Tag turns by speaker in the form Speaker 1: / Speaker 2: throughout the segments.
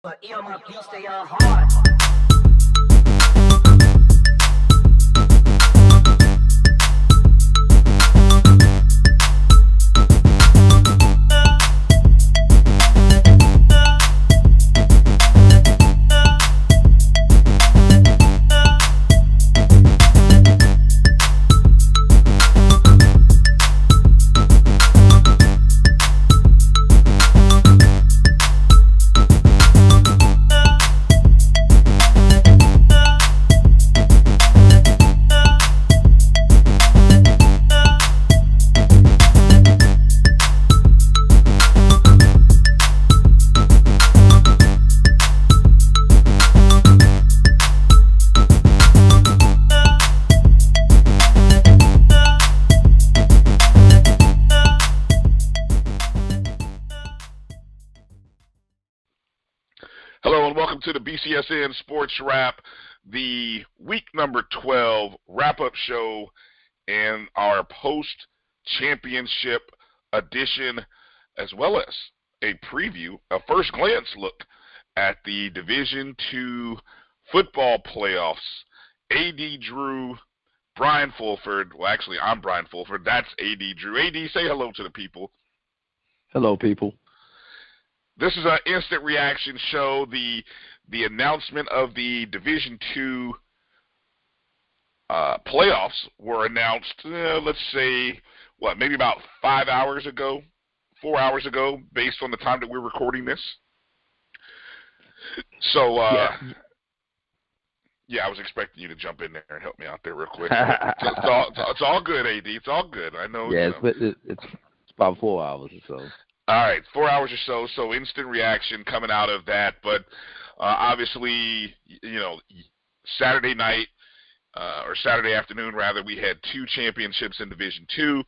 Speaker 1: But my beats, they are hard.
Speaker 2: Hello and welcome to the BCSN Sports Wrap, the week number 12 wrap-up show and our post-championship edition, as well as a preview, a first glance look at the Division II football playoffs. A.D. Drew, Bryan Fulford. Well, actually, I'm Bryan Fulford. That's A.D. Drew. A.D., say hello to the people.
Speaker 3: Hello, people.
Speaker 2: This is an instant reaction show. The announcement of the Division II playoffs were announced, let's say, maybe about 5 hours ago, 4 hours ago, based on the time that we're recording this. So, yeah, I was expecting you to jump in there and help me out there real quick. It's all good, AD. It's all good. I know.
Speaker 3: Yeah, it's about 4 hours or so.
Speaker 2: All right, 4 hours or so, so instant reaction coming out of that. But obviously, Saturday night, or Saturday afternoon, rather, we had two championships in Division II.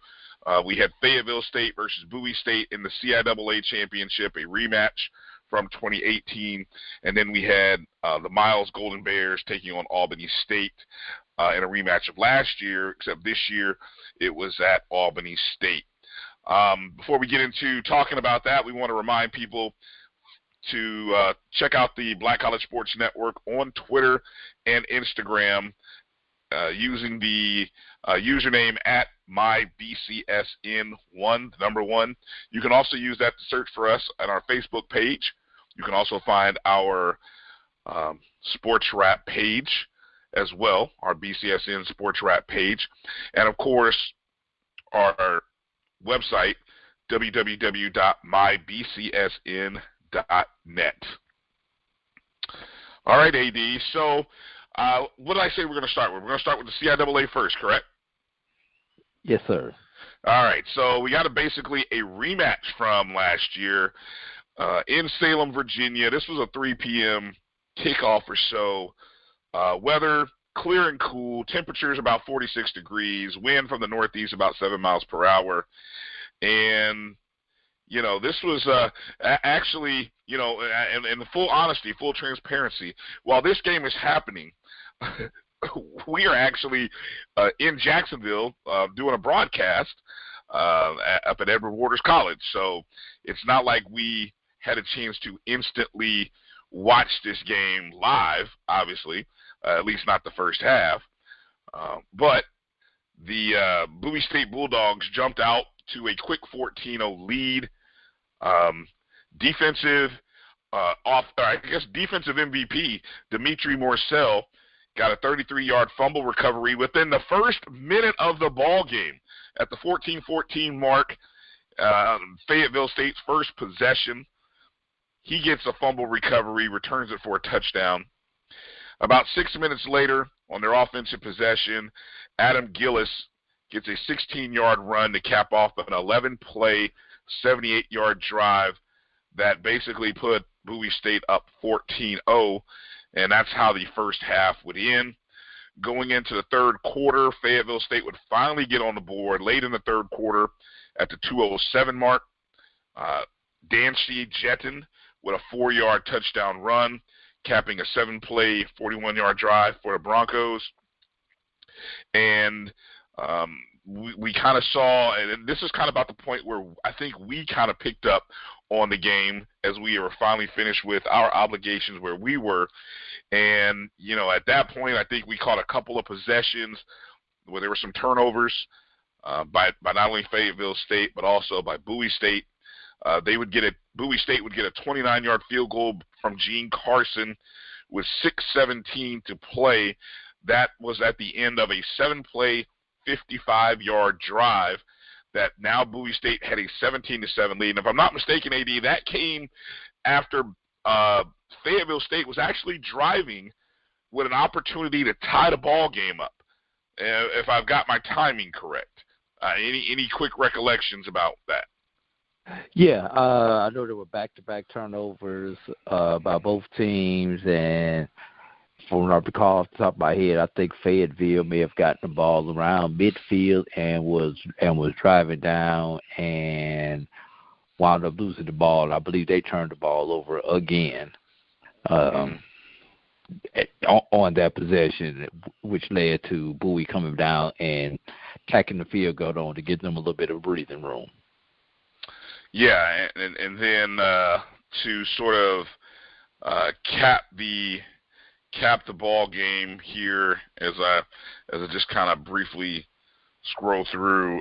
Speaker 2: We had Fayetteville State versus Bowie State in the CIAA championship, a rematch from 2018. And then we had the Miles Golden Bears taking on Albany State in a rematch of last year, except this year it was at Albany State. Before we get into talking about that, we want to remind people to check out the Black College Sports Network on Twitter and Instagram using the username at MyBCSN1, the number 1. You can also use that to search for us on our Facebook page. You can also find our Sports Wrap page as well, our BCSN Sports Wrap page. And, of course, our website, www.mybcsn.net. All right, AD. So what did I say we're going to start with? We're going to start with the CIAA first, correct?
Speaker 3: Yes, sir.
Speaker 2: All right. So we got basically a rematch from last year in Salem, Virginia. This was a 3 p.m. kickoff or so. Weather clear and cool, temperatures about 46 degrees, wind from the northeast about 7 miles per hour. And, this was actually, in the full honesty, full transparency, while this game is happening, we are actually in Jacksonville doing a broadcast up at Edward Waters College. So it's not like we had a chance to instantly watch this game live, obviously. At least not the first half. But the Bowie State Bulldogs jumped out to a quick 14-0 lead. Defensive MVP, Dimitri Morcel, got a 33-yard fumble recovery within the first minute of the ball game. At the 14-14 mark, Fayetteville State's first possession, he gets a fumble recovery, returns it for a touchdown. About 6 minutes later, on their offensive possession, Adam Gillis gets a 16-yard run to cap off an 11-play, 78-yard drive that basically put Bowie State up 14-0, and that's how the first half would end. Going into the third quarter, Fayetteville State would finally get on the board late in the third quarter at the 2:07 mark. Dancy Jetton with a 4-yard touchdown run, capping a 7-play, 41-yard drive for the Broncos. And we kind of saw, and this is kind of about the point where I think we kind of picked up on the game as we were finally finished with our obligations where we were. And, at that point, I think we caught a couple of possessions where there were some turnovers by not only Fayetteville State but also by Bowie State. Bowie State would get a 29-yard field goal from Gene Carson with 6:17 to play. That was at the end of a 7-play, 55-yard drive that now Bowie State had a 17-7 lead. And if I'm not mistaken, AD, that came after Fayetteville State was actually driving with an opportunity to tie the ball game up, if I've got my timing correct. Any quick recollections about that?
Speaker 3: Yeah, I know there were back-to-back turnovers by both teams, and from what I recall off the top of my head, I think Fayetteville may have gotten the ball around midfield and was driving down and wound up losing the ball. I believe they turned the ball over again on that possession, which led to Bowie coming down and tacking the field goal on to give them a little bit of breathing room.
Speaker 2: Yeah, and then to sort of cap the ball game here as I just kind of briefly scroll through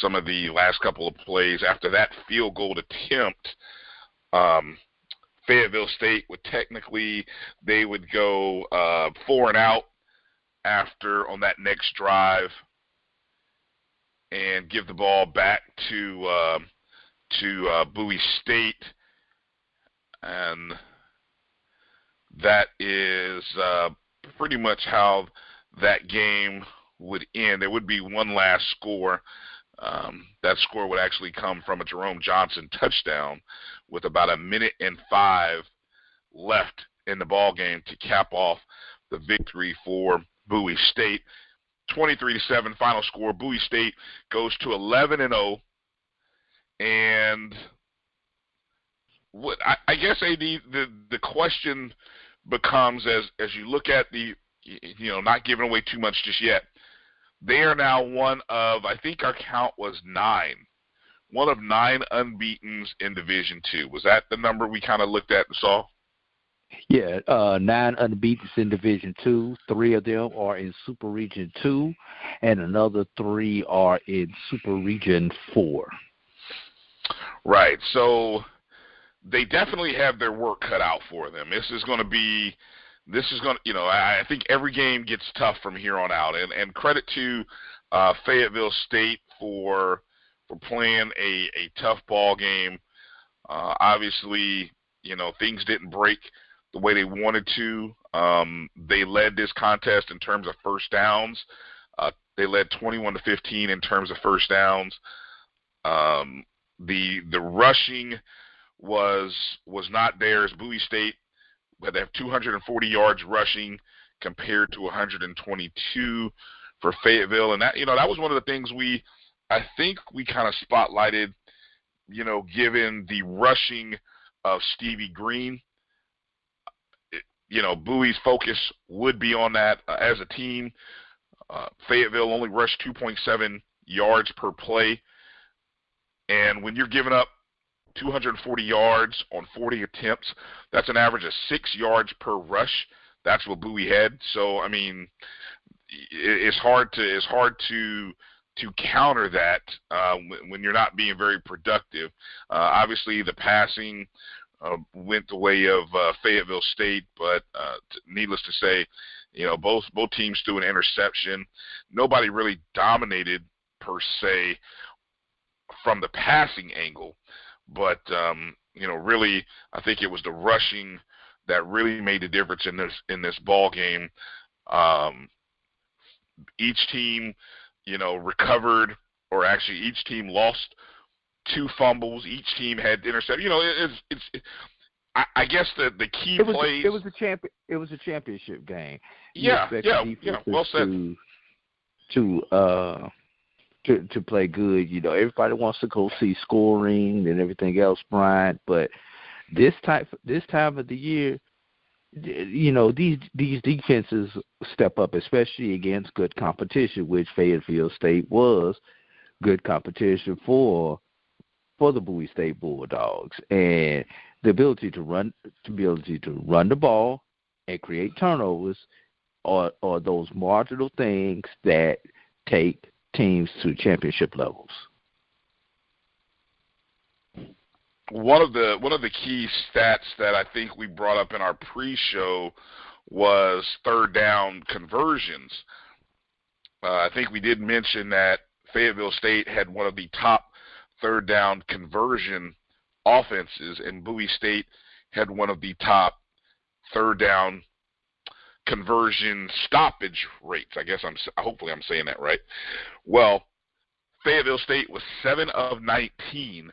Speaker 2: some of the last couple of plays. After that field goal attempt, Fayetteville State would they would go 4 and out on that next drive and give the ball back to Bowie State, and that is pretty much how that game would end. There would be one last score. That score would actually come from a Jerome Johnson touchdown with about 1:05 left in the ball game to cap off the victory for Bowie State. 23-7 final score. Bowie State goes to 11-0. And what I guess, AD, the question becomes as you look at not giving away too much just yet, they are now one of, I think our count was 9. One of 9 unbeatens in Division II. Was that the number we kind of looked at and saw?
Speaker 3: Yeah, 9 unbeatens in Division II. 3 of them are in Super Region 2, and another 3 are in Super Region 4.
Speaker 2: Right. So they definitely have their work cut out for them. I think every game gets tough from here on out. And credit to Fayetteville State for playing a tough ball game. Obviously, things didn't break the way they wanted to. They led this contest in terms of first downs. They led 21-15 in terms of first downs. The rushing was not theirs. Bowie State, they have 240 yards rushing compared to 122 for Fayetteville, and that was one of the things I think we kind of spotlighted, given the rushing of Stevie Green. Bowie's focus would be on that as a team. Fayetteville only rushed 2.7 yards per play. And when you're giving up 240 yards on 40 attempts, that's an average of 6 yards per rush. That's what Bowie had. So, I mean, it's hard to counter that when you're not being very productive. Obviously, the passing went the way of Fayetteville State, but needless to say, both teams threw an interception. Nobody really dominated per se from the passing angle, but really, I think it was the rushing that really made the difference in this ball game. Each team, recovered, or actually each team lost 2 fumbles. Each team had interception. I guess the key plays.
Speaker 3: It was a championship game.
Speaker 2: Yeah. Well said.
Speaker 3: To play good, everybody wants to go see scoring and everything else, Bryan. But this time of the year, these defenses step up, especially against good competition, which Fayetteville State was good competition for for the Bowie State Bulldogs, and the ability to run the ball and create turnovers are those marginal things that take teams to championship levels.
Speaker 2: One of the key stats that I think we brought up in our pre-show was third down conversions. I think we did mention that Fayetteville State had one of the top third down conversion offenses, and Bowie State had one of the top third down conversion stoppage rates. I guess hopefully I'm saying that right. Well, Fayetteville State was 7 of 19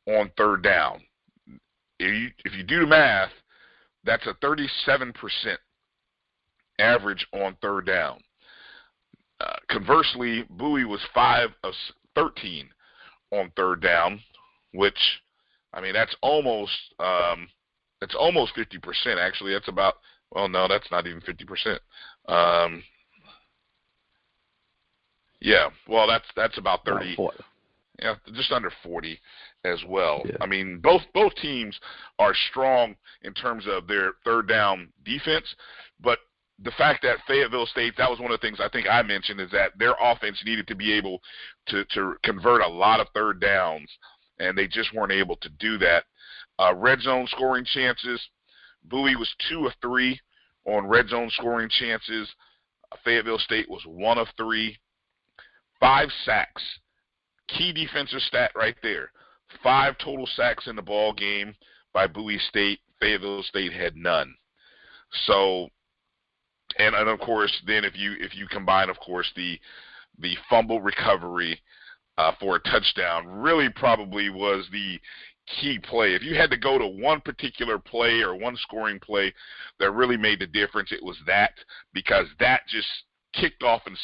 Speaker 2: on third down. If you do the math, that's a 37% average on third down. Conversely, Bowie was 5 of 13 on third down, which, I mean, that's almost 50%. Actually, that's about, well, no, that's not even 50%. Yeah, well, that's about 30. Yeah, just under 40 as well. Yeah. I mean, both teams are strong in terms of their third down defense, but the fact that Fayetteville State, that was one of the things I think I mentioned, is that their offense needed to be able to convert a lot of third downs, and they just weren't able to do that. Red zone scoring chances, Bowie was 2 of 3 on red zone scoring chances. Fayetteville State was 1 of 3. 5 sacks. Key defensive stat right there. 5 total sacks in the ball game by Bowie State. Fayetteville State had none. So, and of course, then if you combine, of course, the fumble recovery for a touchdown, really probably was the key play. If you had to go to one particular play or one scoring play that really made the difference, it was that, because that just kicked off and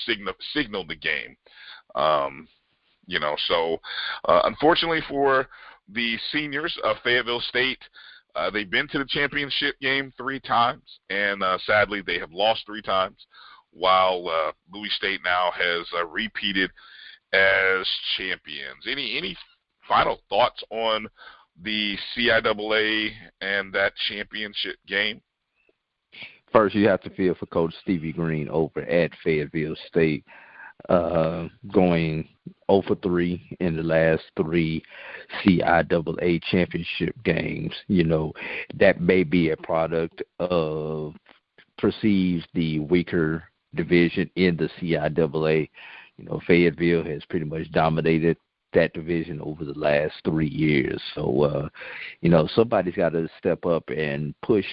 Speaker 2: signaled the game. So unfortunately for the seniors of Fayetteville State, they've been to the championship game 3 times, and sadly they have lost 3 times, while Bowie State now has repeated as champions. Any final thoughts on the CIAA and that championship game?
Speaker 3: First, you have to feel for Coach Stevie Green over at Fayetteville State, going 0 for 3 in the last 3 CIAA championship games. You know, that may be a product of perceives the weaker division in the CIAA. You know, Fayetteville has pretty much dominated that division over the last 3 years. So, somebody's got to step up and push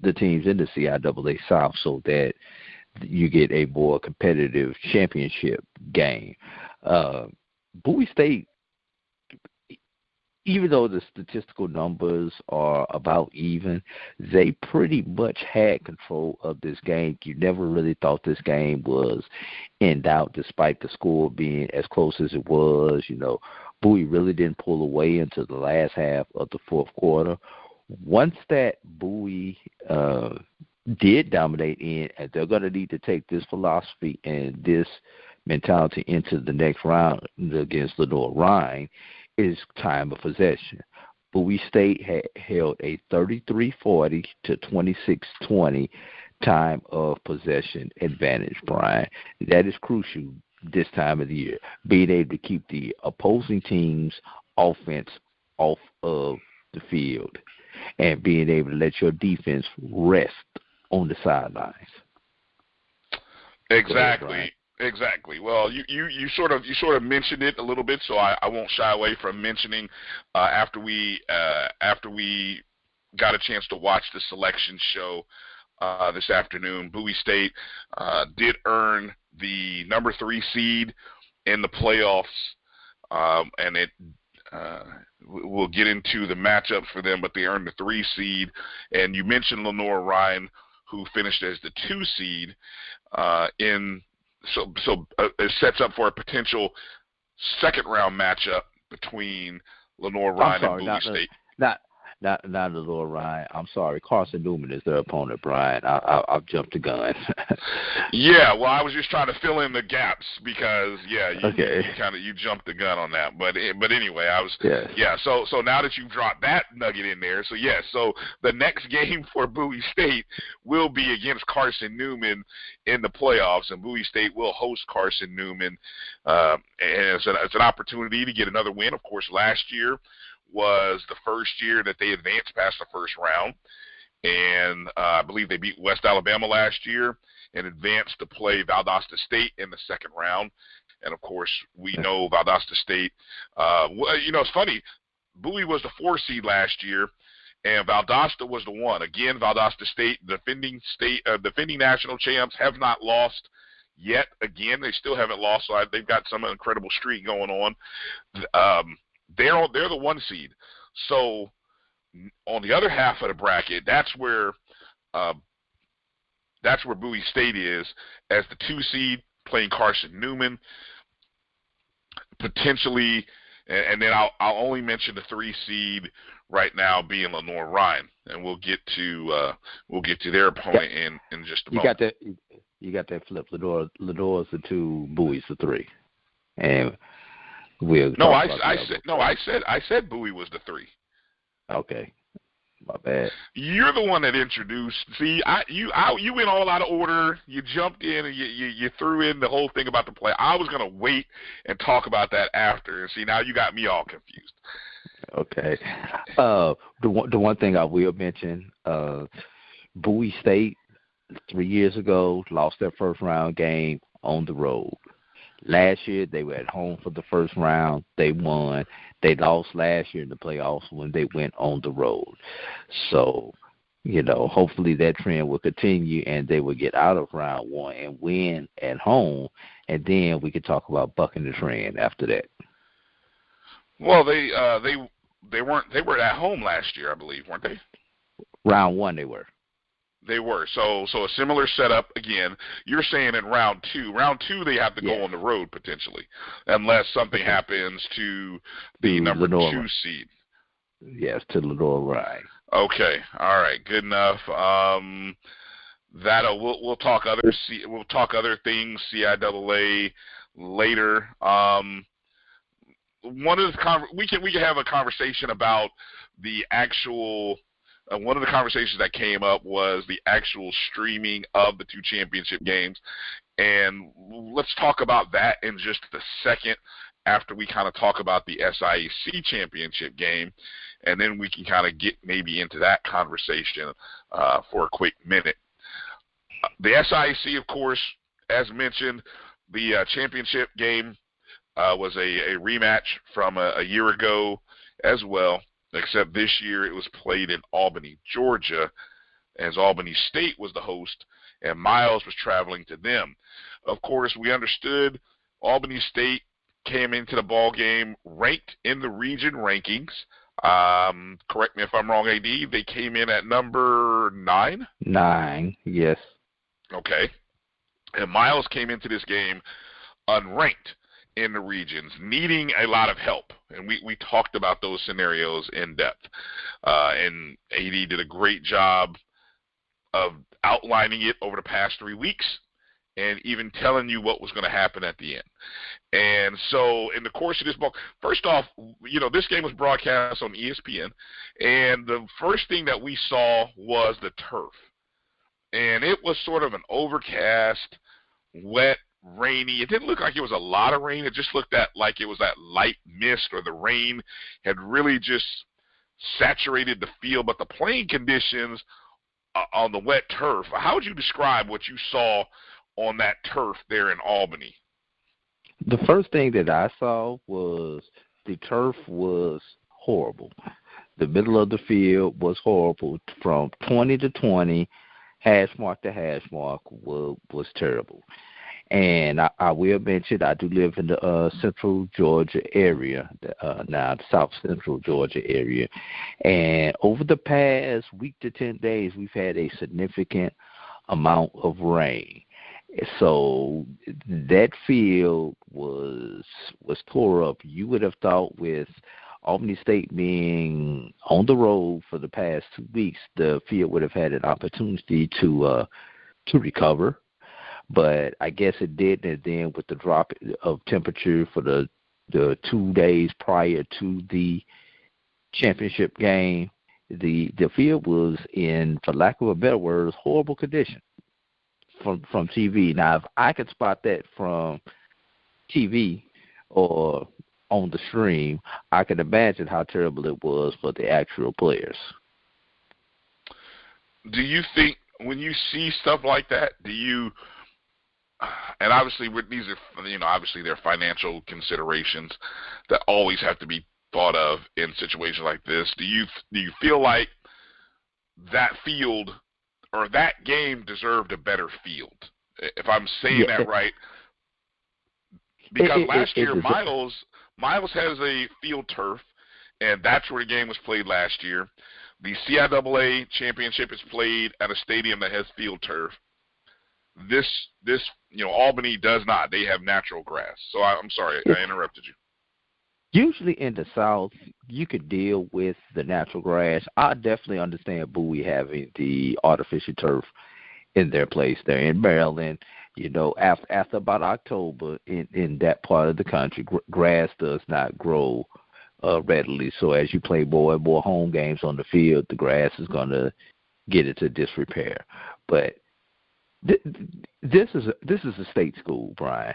Speaker 3: the teams in the CIAA South so that you get a more competitive championship game. Bowie State, even though the statistical numbers are about even, they pretty much had control of this game. You never really thought this game was in doubt, despite the score being as close as it was. You know, Bowie really didn't pull away until the last half of the fourth quarter. Once that Bowie did dominate in, and they're going to need to take this philosophy and this mentality into the next round against Lenore-Ryan, is time of possession. Bowie State held a 33-40 to 26-20 time of possession advantage, Bryan. That is crucial this time of the year, being able to keep the opposing team's offense off of the field and being able to let your defense rest on the sidelines.
Speaker 2: Exactly. Exactly. Well, you sort of mentioned it a little bit, so I won't shy away from mentioning after we got a chance to watch the selection show this afternoon. Bowie State did earn the number 3 seed in the playoffs, and it we'll get into the matchups for them, but they earned the 3 seed. And you mentioned Lenore-Ryan, who finished as the 2 seed So it sets up for a potential second-round matchup between Lenore-Ryan and Bowie State.
Speaker 3: Not Lenore Ryan. I'm sorry. Carson Newman is their opponent, Brian. I've jumped the gun.
Speaker 2: Yeah, well, I was just trying to fill in the gaps because
Speaker 3: Okay.
Speaker 2: you jumped the gun on that. But anyway,
Speaker 3: Yes.
Speaker 2: So now that you've dropped that nugget in there, so the next game for Bowie State will be against Carson Newman in the playoffs, and Bowie State will host Carson Newman, and it's an opportunity to get another win. Of course, last year was the first year that they advanced past the first round, and I believe they beat West Alabama last year and advanced to play Valdosta State in the second round. And, of course, we know Valdosta State. It's funny. Bowie was the 4 seed last year, and Valdosta was the 1. Again, Valdosta State, defending national champs, have not lost yet. Again, they still haven't lost, so they've got some incredible streak going on. They're the 1 seed. So on the other half of the bracket, that's where Bowie State is as the 2 seed playing Carson Newman, potentially, and then I'll only mention the 3 seed right now being Lenore Ryan, and we'll get to their opponent in just a moment.
Speaker 3: You got that flip. Lenore's the 2, Bowie's the 3, and
Speaker 2: I said Bowie was the 3.
Speaker 3: Okay, my bad.
Speaker 2: You're the one that introduced. See, you went all out of order. You jumped in and you threw in the whole thing about the play. I was gonna wait and talk about that after. And see, now you got me all confused.
Speaker 3: Okay. The one thing I will mention, Bowie State 3 years ago lost their first round game on the road. Last year, they were at home for the first round. They won. They lost last year in the playoffs when they went on the road. So, hopefully that trend will continue and they will get out of round 1 and win at home, and then we could talk about bucking the trend after that.
Speaker 2: Well, they were at home last year, I believe, weren't they?
Speaker 3: Round 1 they were.
Speaker 2: They were. So a similar setup again. You're saying in round 2. Round 2 they have to go on the road potentially, unless something happens to the number
Speaker 3: Lenore.
Speaker 2: 2 seed.
Speaker 3: Yes, to Lenore Ryan.
Speaker 2: Okay. All right. Good enough. We'll talk other things CIAA later. We can have a conversation about the actual. One of the conversations that came up was the actual streaming of the 2 championship games, and let's talk about that in just a second after we kind of talk about the SIAC championship game, and then we can kind of get maybe into that conversation for a quick minute. The SIAC, of course, as mentioned, the championship game was a rematch from a year ago as well. Except this year it was played in Albany, Georgia, as Albany State was the host, and Miles was traveling to them. Of course, we understood Albany State came into the ball game ranked in the region rankings. Correct me if I'm wrong, AD. They came in at number 9?
Speaker 3: 9, yes.
Speaker 2: Okay. And Miles came into this game unranked in the regions, needing a lot of help. And we talked about those scenarios in depth. And AD did a great job of outlining it over the past 3 weeks and even telling you what was going to happen at the end. And so in the course of this ball, first off, this game was broadcast on ESPN, and the first thing that we saw was the turf. And it was sort of an overcast, wet, rainy. It didn't look like it was a lot of rain. It just looked like it was that light mist, or the rain had really just saturated the field. But the playing conditions on the wet turf, how would you describe what you saw on that turf there in Albany?
Speaker 3: The first thing that I saw was the turf was horrible. The middle of the field was horrible. From 20 to 20, hash mark to hash mark was terrible. And I will mention I do live in the central Georgia area, now the south central Georgia area. And over the past week to 10 days, we've had a significant amount of rain. So that field was tore up. You would have thought with Albany State being on the road for the past 2 weeks, the field would have had an opportunity to recover. But I guess it didn't. And then with the drop of temperature for the 2 days prior to the championship game, the field was in, for lack of a better word, horrible condition from TV. Now, if I could spot that from TV or on the stream, I can imagine how terrible it was for the actual players.
Speaker 2: Do you think when you see stuff like that, do you, and obviously these are, obviously there are financial considerations that always have to be thought of in situations like this. Do you feel like that field or that game deserved a better field? If I'm saying that right, because last year Miles has a field turf, and that's where the game was played last year. The CIAA championship is played at a stadium that has field turf. This Albany does not. They have natural grass. So I'm sorry, I interrupted you.
Speaker 3: Usually in the South, you could deal with the natural grass. I definitely understand Bowie having the artificial turf in their place there. In Maryland, after about October in that part of the country, grass does not grow readily. So as you play more and more home games on the field, the grass is going to get into disrepair. But this is a state school, Bryan,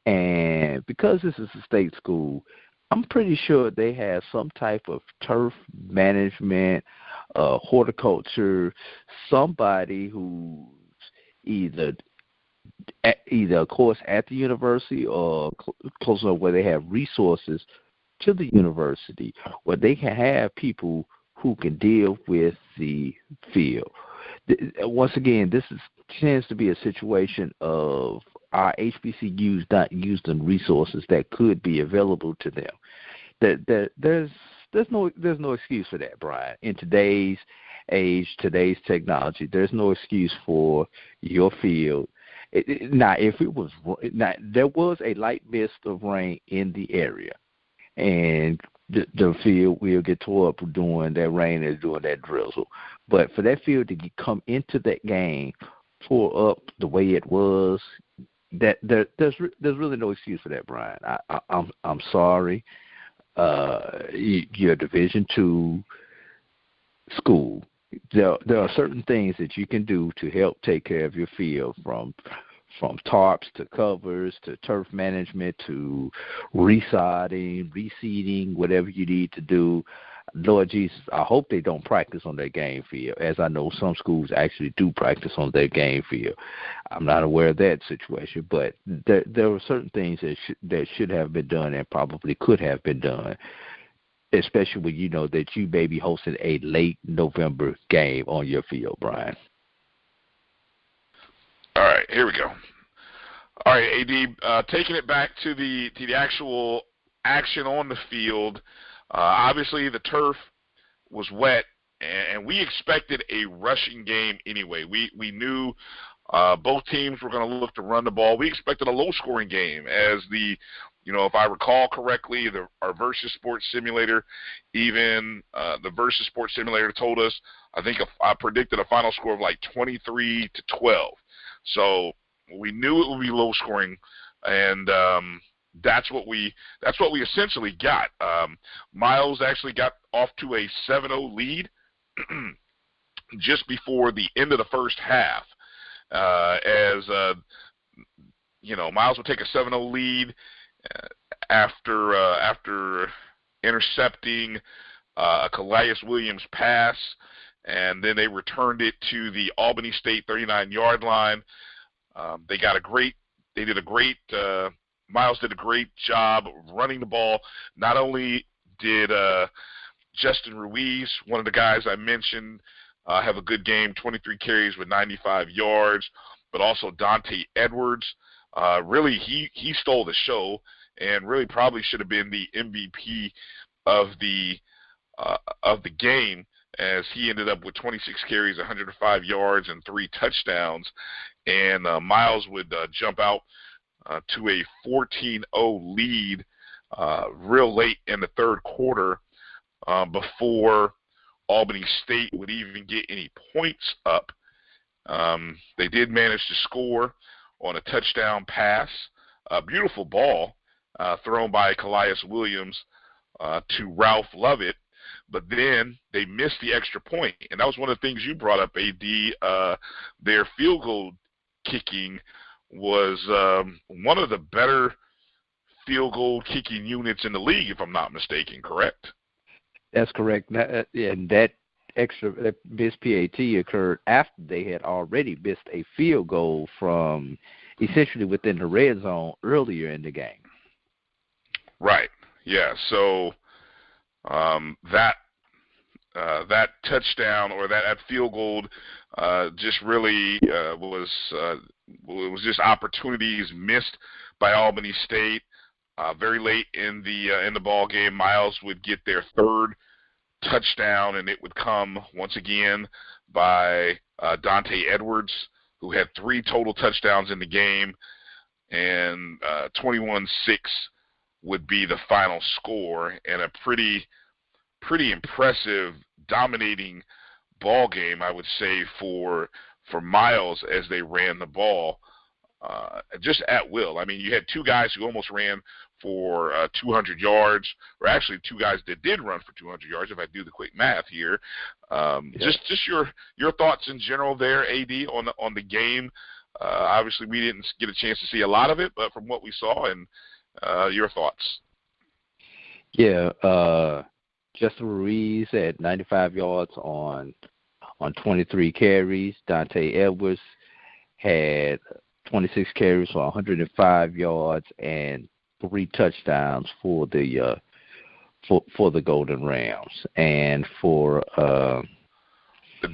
Speaker 3: and because this is a state school, I'm pretty sure they have some type of turf management, horticulture, somebody who's either of course at the university or close enough where they have resources to the university where they can have people who can deal with the field. Once again, this tends to be a situation of our HBCUs not using resources that could be available to them. There's no excuse for that, Bryan. In today's age, today's technology, there's no excuse for your field. There was a light mist of rain in the area, and the field will get tore up during that rain and during that drizzle. But for that field to come into that game tore up the way it was, there's really no excuse for that, Bryan. I'm sorry. You're a Division II school. There are certain things that you can do to help take care of your field, from tarps to covers to turf management to resodding, reseeding, whatever you need to do. Lord Jesus, I hope they don't practice on their game field, as I know some schools actually do practice on their game field. I'm not aware of that situation, but there were certain things that should have been done and probably could have been done, especially when you know that you may be hosting a late November game on your field, Bryan.
Speaker 2: All right, here we go. All right, AD, taking it back to the actual action on the field. Obviously, the turf was wet, and we expected a rushing game anyway. We knew both teams were going to look to run the ball. We expected a low-scoring game, as if I recall correctly, our Versus Sports Simulator, even the Versus Sports Simulator told us, I think I predicted a final score of like 23-12. So we knew it would be low-scoring, and that's what we essentially got. Miles actually got off to a 7-0 lead just before the end of the first half. Miles would take a 7-0 lead after intercepting a Calais Williams pass, and then they returned it to the Albany State 39-yard line. Miles did a great job of running the ball. Not only did Justin Ruiz, one of the guys I mentioned, have a good game, 23 carries with 95 yards, but also Dante Edwards. Really, he stole the show and really probably should have been the MVP of the game, as he ended up with 26 carries, 105 yards, and 3 touchdowns. And Miles would jump out to a 14-0 lead real late in the third quarter before Albany State would even get any points up. They did manage to score on a touchdown pass, a beautiful ball thrown by Calais Williams to Ralph Lovett, but then they missed the extra point, and that was one of the things you brought up, AD. Their field goal kicking was one of the better field goal kicking units in the league, if I'm not mistaken, correct?
Speaker 3: That's correct. And that missed PAT occurred after they had already missed a field goal from essentially within the red zone earlier in the game.
Speaker 2: Right. Yeah. So that touchdown or that field goal just really was just opportunities missed by Albany State. Very late in the ball game, Miles would get their third touchdown, and it would come once again by Dante Edwards, who had 3 total touchdowns in the game, and 21-6 would be the final score, and a pretty impressive, dominating ball game, I would say, for Miles as they ran the ball just at will. I mean, you had 2 guys who almost ran for 200 yards, or actually 2 guys that did run for 200 yards, if I do the quick math here. Just your thoughts in general there, AD, on the game. Obviously, we didn't get a chance to see a lot of it, but from what we saw, and your thoughts.
Speaker 3: Yeah, Justin Ruiz had 95 yards on 23 carries. Dante Edwards had 26 carries for 105 yards and 3 touchdowns for the Golden Rams. And for
Speaker 2: did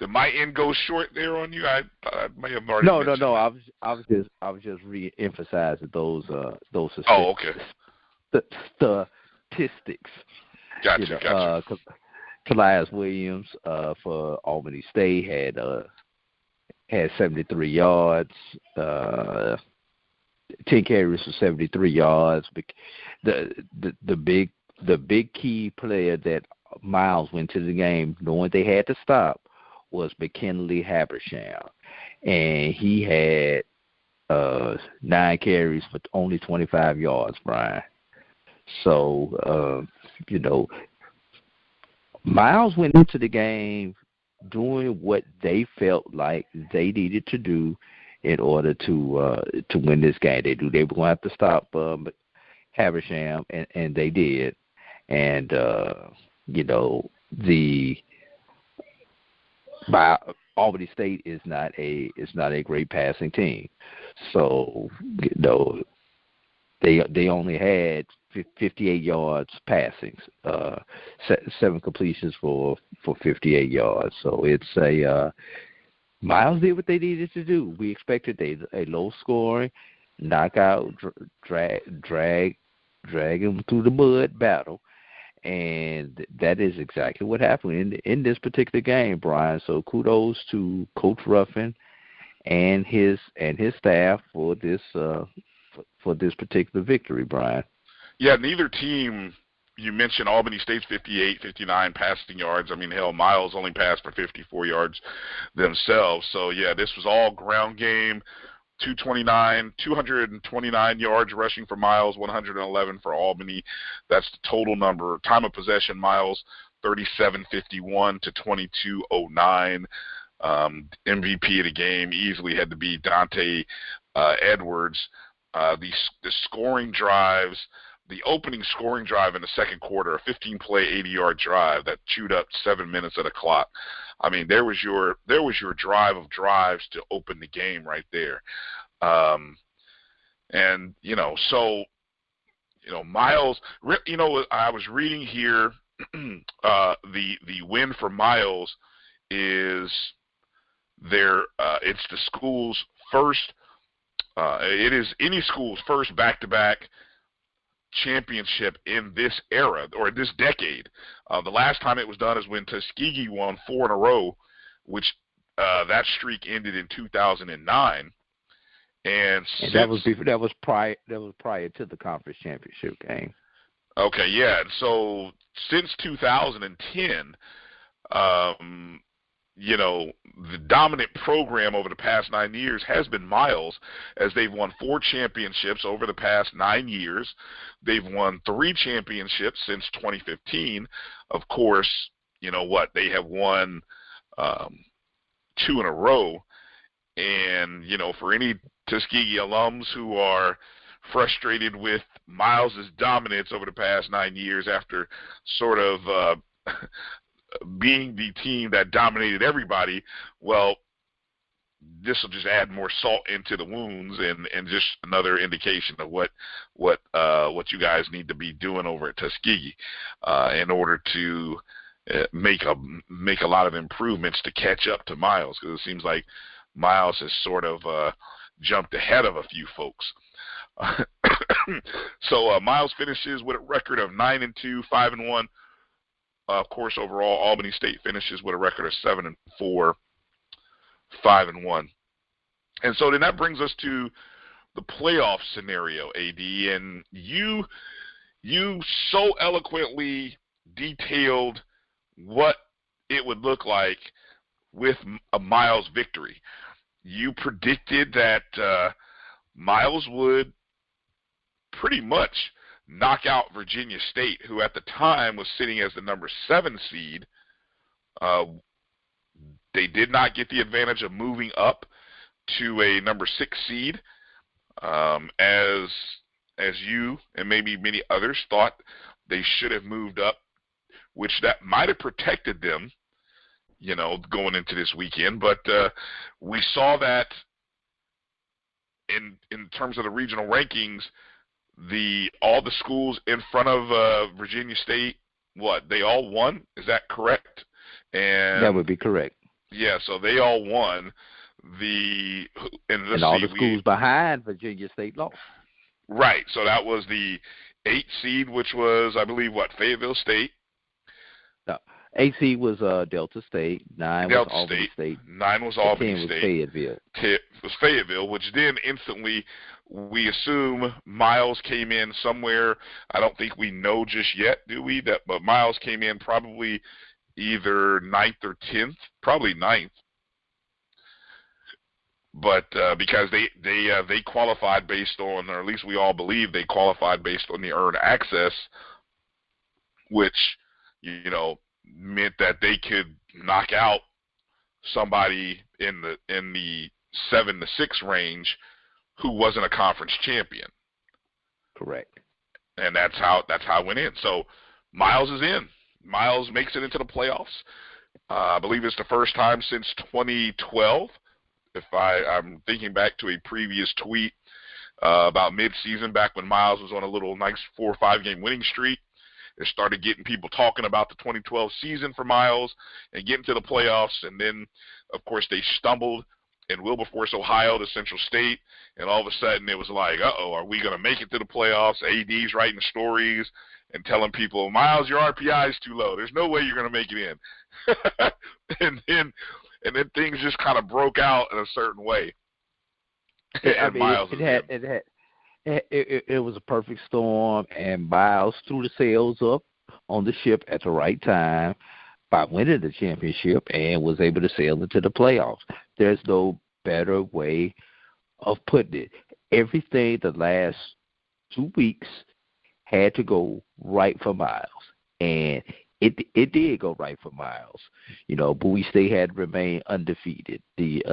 Speaker 2: my end go short there on you? I may have already.
Speaker 3: No. I was just re-emphasizing those statistics.
Speaker 2: Oh, okay.
Speaker 3: Statistics.
Speaker 2: Gotcha.
Speaker 3: Calais Williams for Albany State had 73 yards, 10 carries for 73 yards. The big key player that Miles went to the game knowing they had to stop was McKinley Habersham, and he had 9 carries for only 25 yards, Bryan. So Miles went into the game doing what they felt like they needed to do in order to win this game. They were going to have to stop Habersham, and they did. And Albany State is not a great passing team, so they only had 58 yards passing, 7 completions for 58 yards. So it's Miles did what they needed to do. We expected a low scoring, knockout, drag them through the mud battle, and that is exactly what happened in this particular game, Bryan. So kudos to Coach Ruffin and his staff for this particular victory, Bryan.
Speaker 2: Yeah, neither team, you mentioned Albany State's 58, 59 passing yards. I mean, hell, Miles only passed for 54 yards themselves. So, yeah, this was all ground game, 229 yards rushing for Miles, 111 for Albany. That's the total number. Time of possession, Miles, 37:51 to 22:09. MVP of the game easily had to be Dante Edwards. The scoring drives, the opening scoring drive in the second quarter, a 15-play, 80-yard drive that chewed up 7 minutes of the clock. I mean, there was your drive of drives to open the game right there. Miles, I was reading here, the win for Miles is it's the school's first. It is any school's first back-to-back championship in this era or this decade. The last time it was done is when Tuskegee won 4 in a row, which that streak ended in 2009. And
Speaker 3: that was prior to the conference championship game.
Speaker 2: Okay, yeah. So since 2010, the dominant program over the past 9 years has been Miles, as they've won 4 championships over the past 9 years. They've won 3 championships since 2015. Of course, they have won 2 in a row. And, for any Tuskegee alums who are frustrated with Miles' dominance over the past 9 years after sort of being the team that dominated everybody, well, this will just add more salt into the wounds and just another indication of what you guys need to be doing over at Tuskegee in order to make a lot of improvements to catch up to Miles, because it seems like Miles has sort of jumped ahead of a few folks. So Miles finishes with a record of 9-2, 5-1. Of course, overall, Albany State finishes with a record of 7-4, 5-1. And so then that brings us to the playoff scenario, AD. And you so eloquently detailed what it would look like with a Miles victory. You predicted that Miles would pretty much knock out Virginia State, who at the time was sitting as the number 7 seed. They did not get the advantage of moving up to a number 6 seed, as you and maybe many others thought they should have moved up, which that might have protected them, going into this weekend. But we saw that in terms of the regional rankings, all the schools in front of Virginia State, they all won? Is that correct? And
Speaker 3: that would be correct.
Speaker 2: Yeah, so they all won. And
Speaker 3: all the schools behind Virginia State lost.
Speaker 2: Right, so that was the 8 seed, which was, I believe, Fayetteville State.
Speaker 3: No, 8 seed was Delta State. 9 was Albany State.
Speaker 2: 9 was Albany State.
Speaker 3: 10 was Fayetteville.
Speaker 2: 10 was Fayetteville, which then instantly we assume Miles came in somewhere. I don't think we know just yet, do we? But Miles came in probably either 9th or 10th, probably 9th. But because they qualified based on, or at least we all believe they qualified based on the earned access, which meant that they could knock out somebody in the 7 to 6 range who wasn't a conference champion.
Speaker 3: Correct.
Speaker 2: And that's how it went in. So Miles is in. Miles makes it into the playoffs. I believe it's the first time since 2012. If I'm thinking back to a previous tweet about mid-season, back when Miles was on a little nice 4 or 5 game winning streak. It started getting people talking about the 2012 season for Miles and getting to the playoffs. And then, of course, they stumbled in Wilberforce, Ohio, to Central State. And all of a sudden it was like, uh-oh, are we going to make it to the playoffs? AD's writing stories and telling people, Miles, your RPI is too low. There's no way you're going to make it in. and then things just kind of broke out in a certain way.
Speaker 3: I mean, it was a perfect storm, and Miles threw the sails up on the ship at the right time by winning the championship and was able to sail into the playoffs. There's no better way of putting it. Everything the last 2 weeks had to go right for Miles, and it did go right for Miles. Bowie State had to remain undefeated. The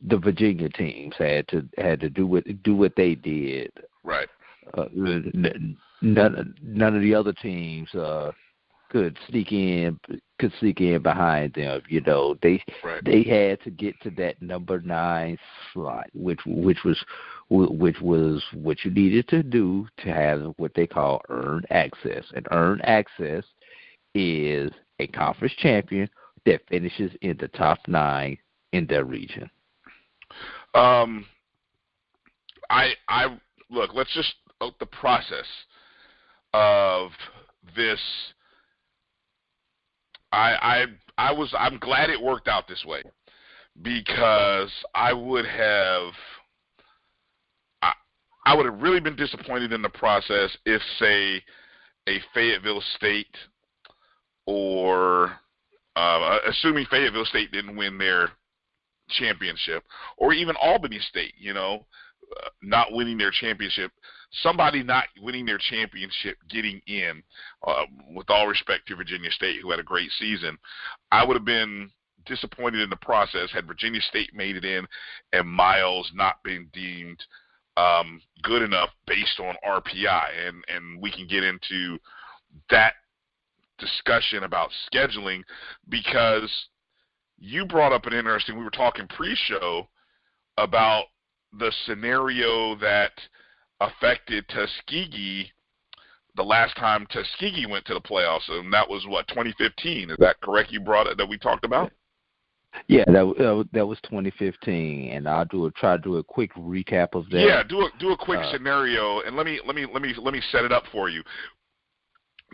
Speaker 3: Virginia teams had to do what they did.
Speaker 2: Right.
Speaker 3: None of the other teams could sneak in behind them. They had to get to that number 9 slot, which was what you needed to do to have what they call earned access. And earned access is a conference champion that finishes in the top 9 in their region.
Speaker 2: Look, let's just the process of this. I'm glad it worked out this way, because I would have really been disappointed in the process if, say, a Fayetteville State or assuming Fayetteville State didn't win their championship, or even Albany State, not winning their championship, somebody not winning their championship getting in, with all respect to Virginia State, who had a great season, I would have been disappointed in the process had Virginia State made it in and Miles not been deemed good enough based on RPI. And we can get into that discussion about scheduling, because you brought up an interesting, we were talking pre-show about the scenario that affected Tuskegee the last time Tuskegee went to the playoffs, and that was, 2015? Is that correct? You brought it, that we talked about?
Speaker 3: Yeah, that was 2015, and try to do a quick recap of that.
Speaker 2: Yeah, do a quick scenario, and let me set it up for you.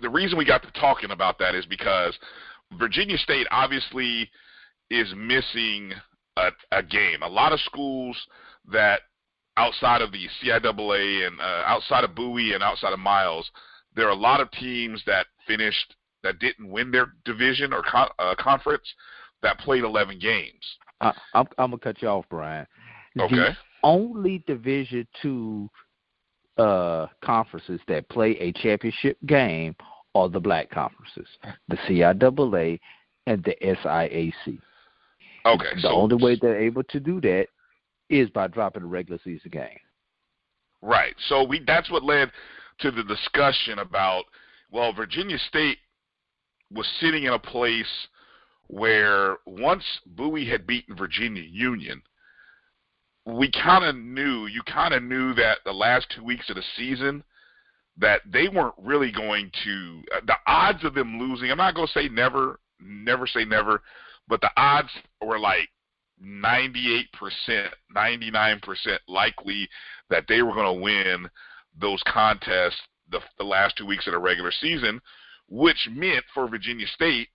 Speaker 2: The reason we got to talking about that is because Virginia State obviously is missing a game. A lot of schools that outside of the CIAA and outside of Bowie and outside of Miles, there are a lot of teams that finished that didn't win their division or conference that played 11 games.
Speaker 3: I'm gonna cut you off, Brian.
Speaker 2: Okay.
Speaker 3: The only Division II conferences that play a championship game are the black conferences, the CIAA and the SIAC.
Speaker 2: Okay.
Speaker 3: The only way they're able to do that is by dropping the regular season game.
Speaker 2: Right. So that's what led to the discussion about, well, Virginia State was sitting in a place where once Bowie had beaten Virginia Union, you kind of knew that the last 2 weeks of the season that they weren't really going to, the odds of them losing, I'm not going to say never say never, but the odds were like 98%, 99% likely that they were going to win those contests the last 2 weeks of the regular season, which meant for Virginia State,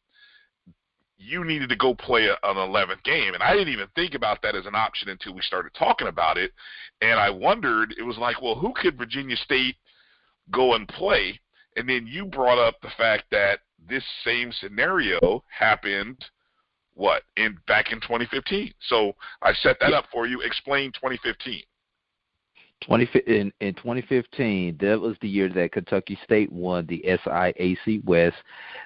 Speaker 2: you needed to go play an 11th game. And I didn't even think about that as an option until we started talking about it. And I wondered, it was like, well, who could Virginia State go and play? And then you brought up the fact that this same scenario happened, back in 2015. So I set that up for you. Explain 2015.
Speaker 3: In 2015, that was the year that Kentucky State won the SIAC West.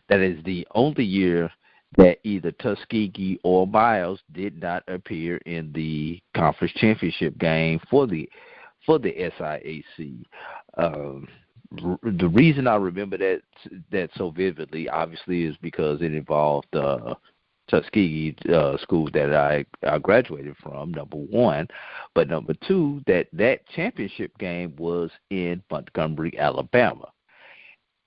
Speaker 3: That is the only year that either Tuskegee or Miles did not appear in the conference championship game for the SIAC. The reason I remember that so vividly, obviously, is because it involved Tuskegee school that I graduated from, number one. But number two, that championship game was in Montgomery, Alabama,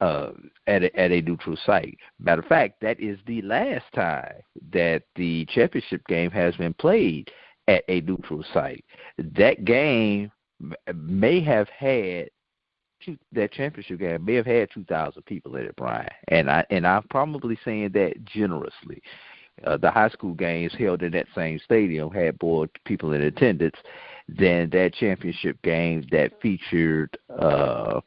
Speaker 3: at a neutral site. Matter of fact, that is the last time that the championship game has been played at a neutral site. That game may have had that championship game may have had 2,000 people in it, Brian, and I'm probably saying that generously. The high school games held in that same stadium had more people in attendance than that championship game that featured, I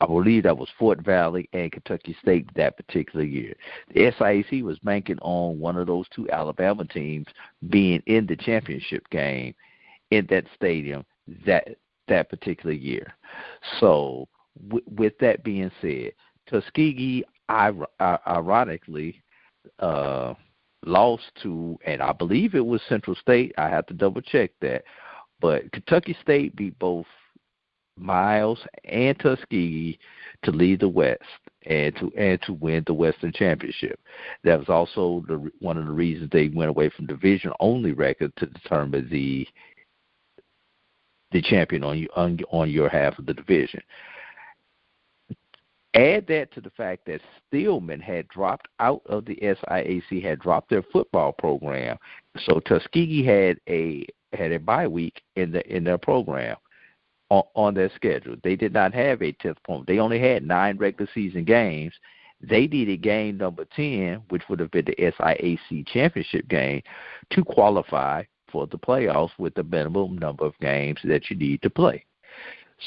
Speaker 3: believe that was Fort Valley and Kentucky State that particular year. The SIAC was banking on one of those two Alabama teams being in the championship game in that stadium that particular year. So with that being said, Tuskegee ironically lost to, and I believe it was Central State. I have to double check that. But Kentucky State beat both Miles and Tuskegee to lead the West and to win the Western Championship. That was also one of the reasons they went away from division-only record to determine the champion on your half of the division. Add that to the fact that Stillman had dropped out of the SIAC, had dropped their football program, so Tuskegee had a bye week in their program on their schedule. They did not have a 10th point. They only had 9 regular season games, They needed game number 10, which would have been the SIAC championship game, to qualify for the playoffs with the minimum number of games that you need to play.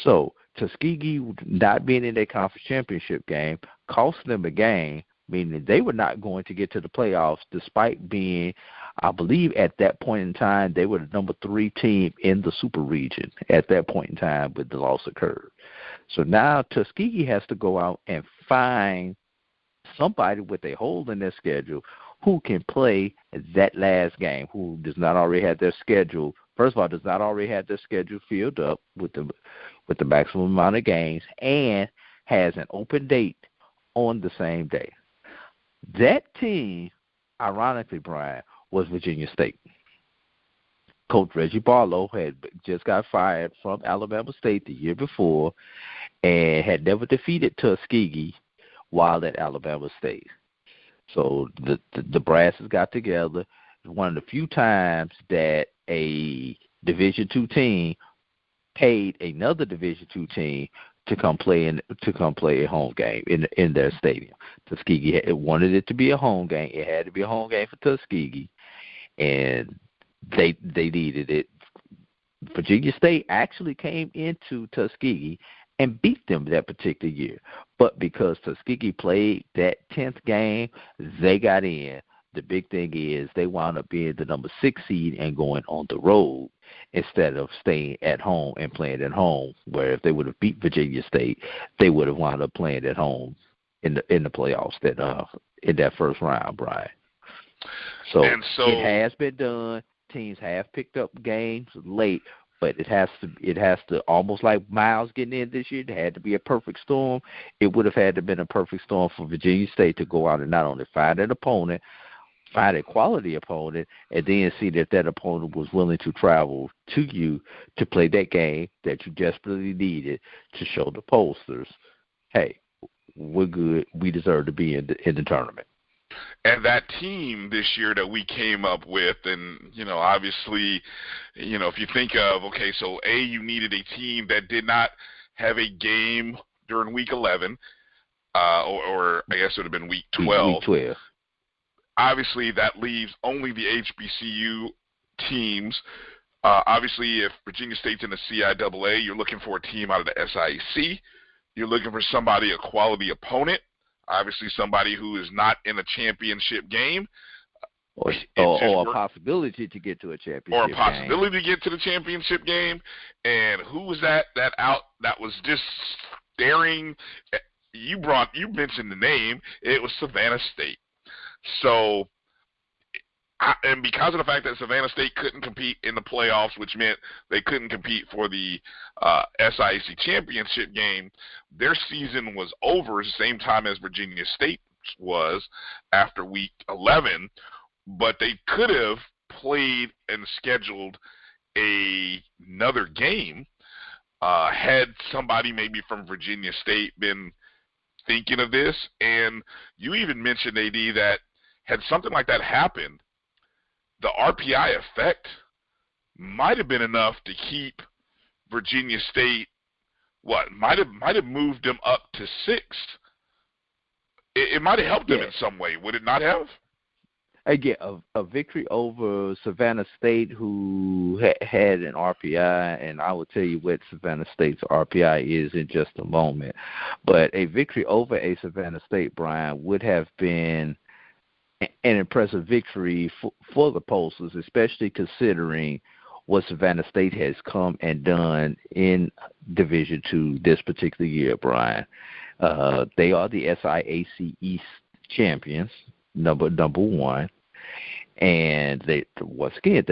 Speaker 3: So Tuskegee not being in their conference championship game cost them a game, meaning they were not going to get to the playoffs despite being, I believe at that point in time, they were the number 3 team in the super region at that point in time when the loss occurred. So now Tuskegee has to go out and find somebody with a hole in their schedule who can play that last game, who does not already have their schedule. First of all, does not already have their schedule filled up with the maximum amount of games and has an open date on the same day. That team, ironically, Bryan, was Virginia State. Coach Reggie Barlow had just got fired from Alabama State the year before and had never defeated Tuskegee while at Alabama State. So the brasses got together. It's one of the few times that a Division II team paid another Division II team to come play a home game in their stadium. Tuskegee wanted it to be a home game. It had to be a home game for Tuskegee, and they needed it. Virginia State actually came into Tuskegee and beat them that particular year. But because Tuskegee played that 10th game, they got in. The big thing is they wound up being the number 6 seed and going on the road instead of staying at home and playing at home, where if they would have beat Virginia State, they would have wound up playing at home in the playoffs in that first round, Bryan. So it has been done. Teams have picked up games late, but it has to almost like Miles getting in this year. It had to be a perfect storm. It would have had to been a perfect storm for Virginia State to go out and not only find an opponent, find a quality opponent, and then see that opponent was willing to travel to you to play that game that you desperately needed to show the pollsters, hey, we're good. We deserve to be in the tournament.
Speaker 2: And that team this year that we came up with, and, obviously, if you think of, okay, so you needed a team that did not have a game during week 11, or I guess it would have been week 12.
Speaker 3: Week 12.
Speaker 2: Obviously, that leaves only the HBCU teams. Obviously, if Virginia State's in the CIAA, you're looking for a team out of the SIAC. You're looking for somebody, a quality opponent. Obviously, somebody who is not in a championship game.
Speaker 3: Or a possibility to get to a championship game.
Speaker 2: Or a possibility to get to the championship game. And who was that was just staring? You mentioned the name. It was Savannah State. So, and because of the fact that Savannah State couldn't compete in the playoffs, which meant they couldn't compete for the SIAC championship game, their season was over at the same time as Virginia State was after week 11, but they could have played and scheduled another game had somebody maybe from Virginia State been thinking of this. And you even mentioned, AD, that had something like that happened, the RPI effect might have been enough to keep Virginia State, might have moved them up to 6th. It might have helped them in some way. Would it not have?
Speaker 3: Again, a victory over Savannah State, who had an RPI, and I will tell you what Savannah State's RPI is in just a moment. But a victory over a Savannah State, Bryan, would have been an impressive victory for the Posters, especially considering what Savannah State has come and done in Division II this particular year, Bryan. They are the SIAC East champions, number 1, and they're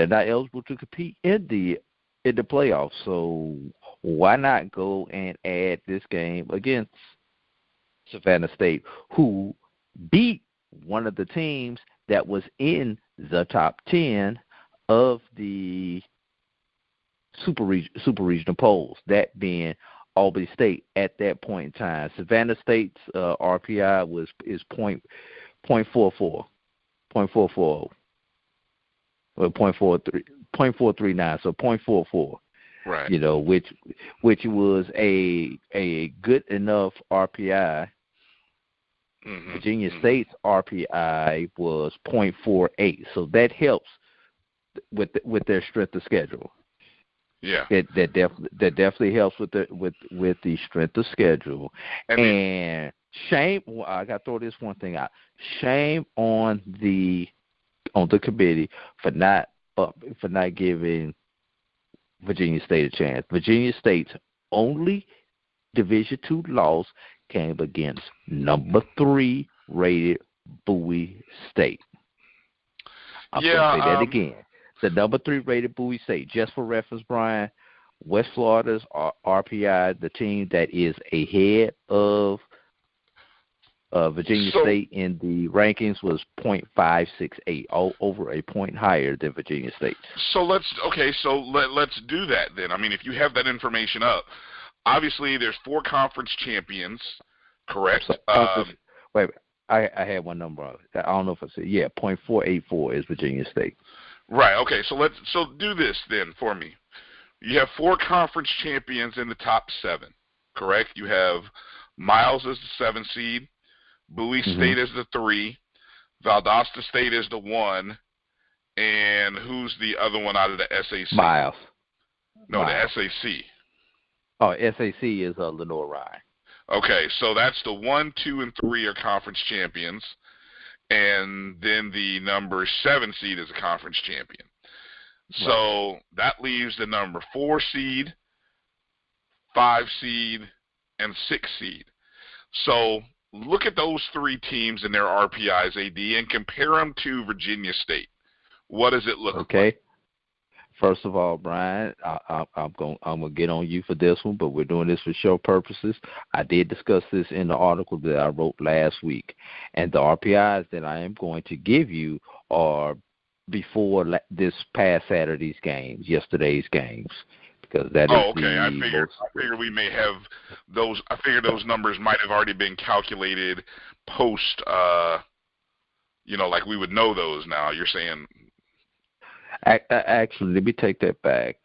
Speaker 3: not eligible to compete in the playoffs. So why not go and add this game against Savannah State, who beat one of the teams that was in the top 10 of the super regional polls, that being Albany State at that point in time. Savannah State's RPI is 0.44, or 0.439, so 0.44.
Speaker 2: Right.
Speaker 3: Which was a good enough RPI Virginia State's RPI was .48, so that helps with their strength of schedule.
Speaker 2: Yeah,
Speaker 3: That definitely helps with the strength of schedule. And shame, I got to throw this one thing out. Shame on the committee for not giving Virginia State a chance. Virginia State's only Division II loss came against number 3 rated Bowie State. I'm going to say that again. The number 3 rated Bowie State. Just for reference, Brian, West Florida's RPI, the team that is ahead of Virginia State in the rankings, was .568, over a point higher than Virginia State.
Speaker 2: So let's do that then. I mean, if you have that information up, obviously there's 4 conference champions, correct?
Speaker 3: Wait, I had one number on it. I don't know if I said .484 is Virginia State.
Speaker 2: Right. Okay. So do this then for me. You have 4 conference champions in the top 7, correct? You have Miles as the 7 seed, Bowie State as the 3, Valdosta State as the 1, and who's the other one out of the SAC?
Speaker 3: Miles.
Speaker 2: No,
Speaker 3: Miles.
Speaker 2: the SAC.
Speaker 3: Oh, SAC is Lenore-Ryan.
Speaker 2: Okay, so that's the 1, 2, and 3 are conference champions, and then the number 7 seed is a conference champion. So that leaves the number 4 seed, 5 seed, and 6 seed. So look at those 3 teams and their RPIs, AD, and compare them to Virginia State. What does it look like?
Speaker 3: Okay. First of all, Brian, I'm gonna get on you for this one, but we're doing this for show purposes. I did discuss this in the article that I wrote last week, and the RPIs that I am going to give you are before this past Saturday's games, yesterday's games, because that is
Speaker 2: okay. I figured we may have those. I figured those numbers might have already been calculated post. Like we would know those now. You're saying.
Speaker 3: Actually, let me take that back.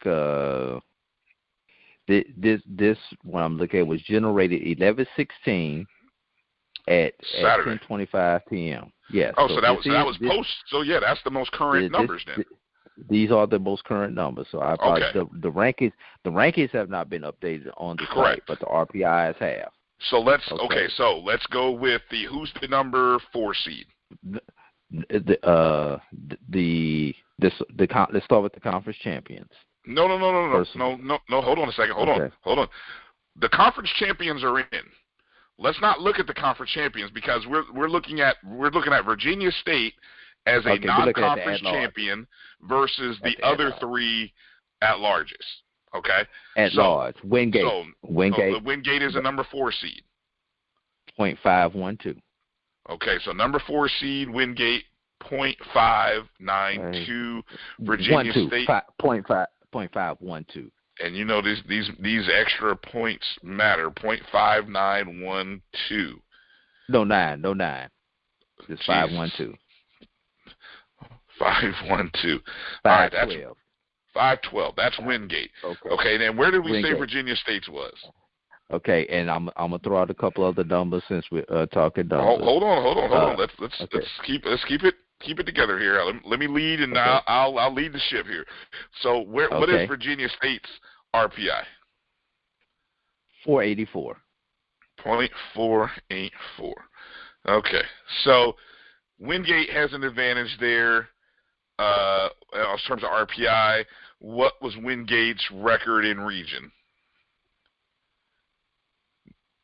Speaker 3: This one I'm looking at was generated 11/16 at 10:25 p.m. Yes.
Speaker 2: Oh, so that was post. So yeah, that's the most current numbers then.
Speaker 3: These are the most current numbers. So I thought the rankings have not been updated on the site, but the RPIs have.
Speaker 2: So let's let's go with who's the number 4 seed.
Speaker 3: Let's start with the conference champions.
Speaker 2: No. Hold on a second. Hold on. The conference champions are in. Let's not look at the conference champions because we're looking at Virginia State as a non-conference champion versus the other 3 at larges. Okay.
Speaker 3: At large. Wingate.
Speaker 2: Wingate is a number 4 seed.
Speaker 3: .512.
Speaker 2: Okay, so number 4 seed Wingate, .592. Virginia State,
Speaker 3: .512.
Speaker 2: And you know these extra points matter. .5912.
Speaker 3: No 9. It's 512.
Speaker 2: 512.
Speaker 3: 512.
Speaker 2: All right, that's 512. That's Wingate. Okay. Then where did we say Virginia State's was?
Speaker 3: Okay, and I'm gonna throw out a couple other numbers since we're talking numbers.
Speaker 2: Hold on. Let's keep it together here. Let me lead, and I'll lead the ship here. So what is Virginia State's RPI?
Speaker 3: 484.
Speaker 2: .484. Okay, so Wingate has an advantage there in terms of RPI. What was Wingate's record in region?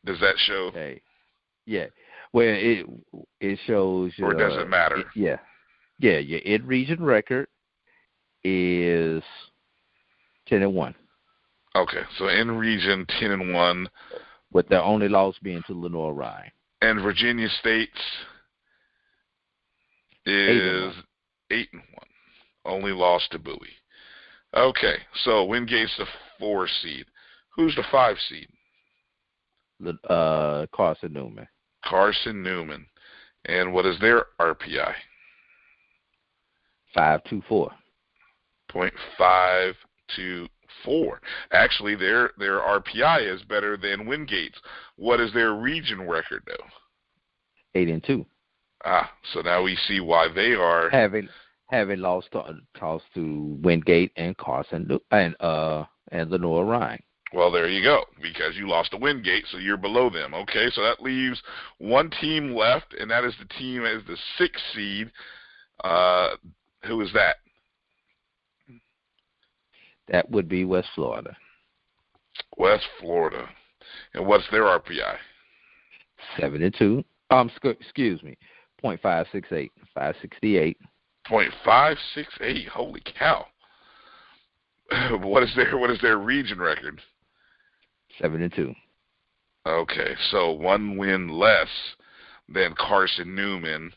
Speaker 2: Does that show?
Speaker 3: Okay. Yeah. Well, it shows.
Speaker 2: Or does it matter?
Speaker 3: Yeah. Your in-region record is 10-1.
Speaker 2: Okay, so in-region 10-1.
Speaker 3: With their only loss being to Lenore-Ryan.
Speaker 2: And Virginia State's is 8-1. Only loss to Bowie. Okay, so Wingate's the 4 seed. Who's the 5 seed?
Speaker 3: Carson Newman.
Speaker 2: Carson Newman. And what is their RPI?
Speaker 3: 524.
Speaker 2: .524. Actually, their RPI is better than Wingate's. What is their region record, though?
Speaker 3: 8-2.
Speaker 2: So now we see why they are.
Speaker 3: Having lost to Wingate and Carson and Lenore Ryan.
Speaker 2: Well, there you go, because you lost to Wingate, so you're below them. Okay, so that leaves one team left, and that is the team as the 6th seed. Who is that?
Speaker 3: That would be West Florida.
Speaker 2: West Florida. And what's their RPI?
Speaker 3: 7-2. Excuse me. 0.568. 568.
Speaker 2: 0.568. Holy cow. What is their region record?
Speaker 3: 7-2.
Speaker 2: Okay, so one win less than Carson Newman,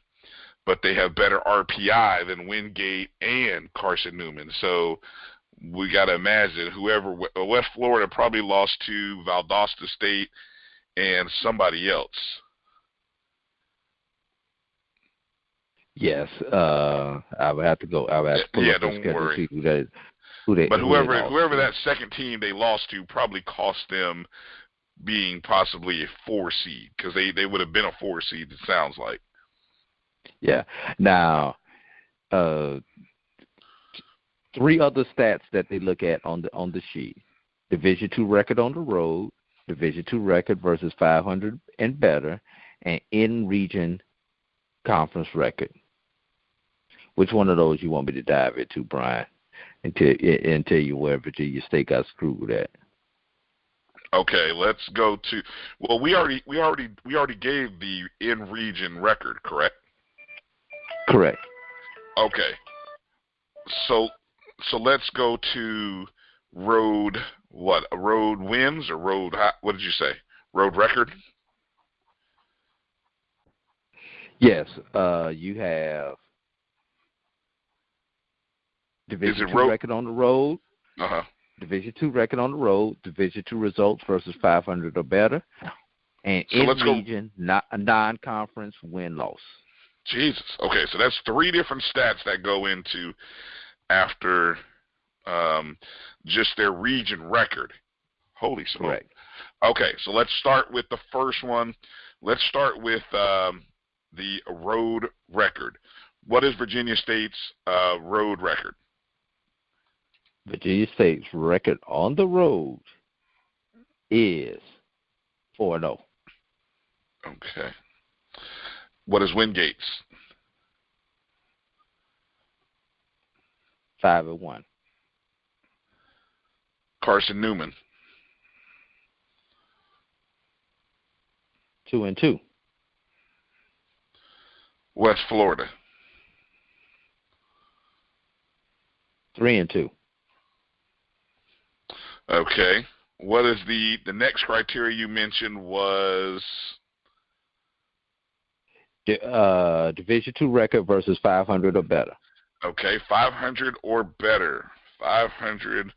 Speaker 2: but they have better RPI than Wingate and Carson Newman. So we got to imagine whoever West Florida probably lost to Valdosta State and somebody else.
Speaker 3: Yes, I would have to go. I would have to pull up the
Speaker 2: don't
Speaker 3: schedule
Speaker 2: worry.
Speaker 3: to see who they.
Speaker 2: But whoever
Speaker 3: lost
Speaker 2: that second team they lost to probably cost them being possibly a 4 seed, because they would have been a 4 seed. It sounds like.
Speaker 3: Yeah. Now, 3 other stats that they look at on the sheet: Division II record on the road, Division II record versus 500 and better, and in-region conference record. Which one of those you want me to dive into, Brian, and tell you where Virginia State got screwed at?
Speaker 2: Okay, let's go to. Well, we already gave the in-region record, correct?
Speaker 3: Correct.
Speaker 2: Okay, so let's go to road. What, a road wins or road? What did you say? Road record.
Speaker 3: Yes, you have Division II record on the road. Division II record on the road. Division II results versus 500 or better, and in region non-conference win-loss.
Speaker 2: Jesus. Okay, so that's 3 different stats that go into after just their region record. Holy smoke.
Speaker 3: Correct.
Speaker 2: Okay, so let's start with the first one. Let's start with the road record. What is Virginia State's road record?
Speaker 3: Virginia State's record on the road is 4-0.
Speaker 2: Okay. What is Wingate's?
Speaker 3: 5-1.
Speaker 2: Carson Newman.
Speaker 3: 2-2.
Speaker 2: West Florida.
Speaker 3: 3-2.
Speaker 2: Okay. What is the next criteria you mentioned was?
Speaker 3: Division II record versus 500 or better.
Speaker 2: Okay, 500 or better. 500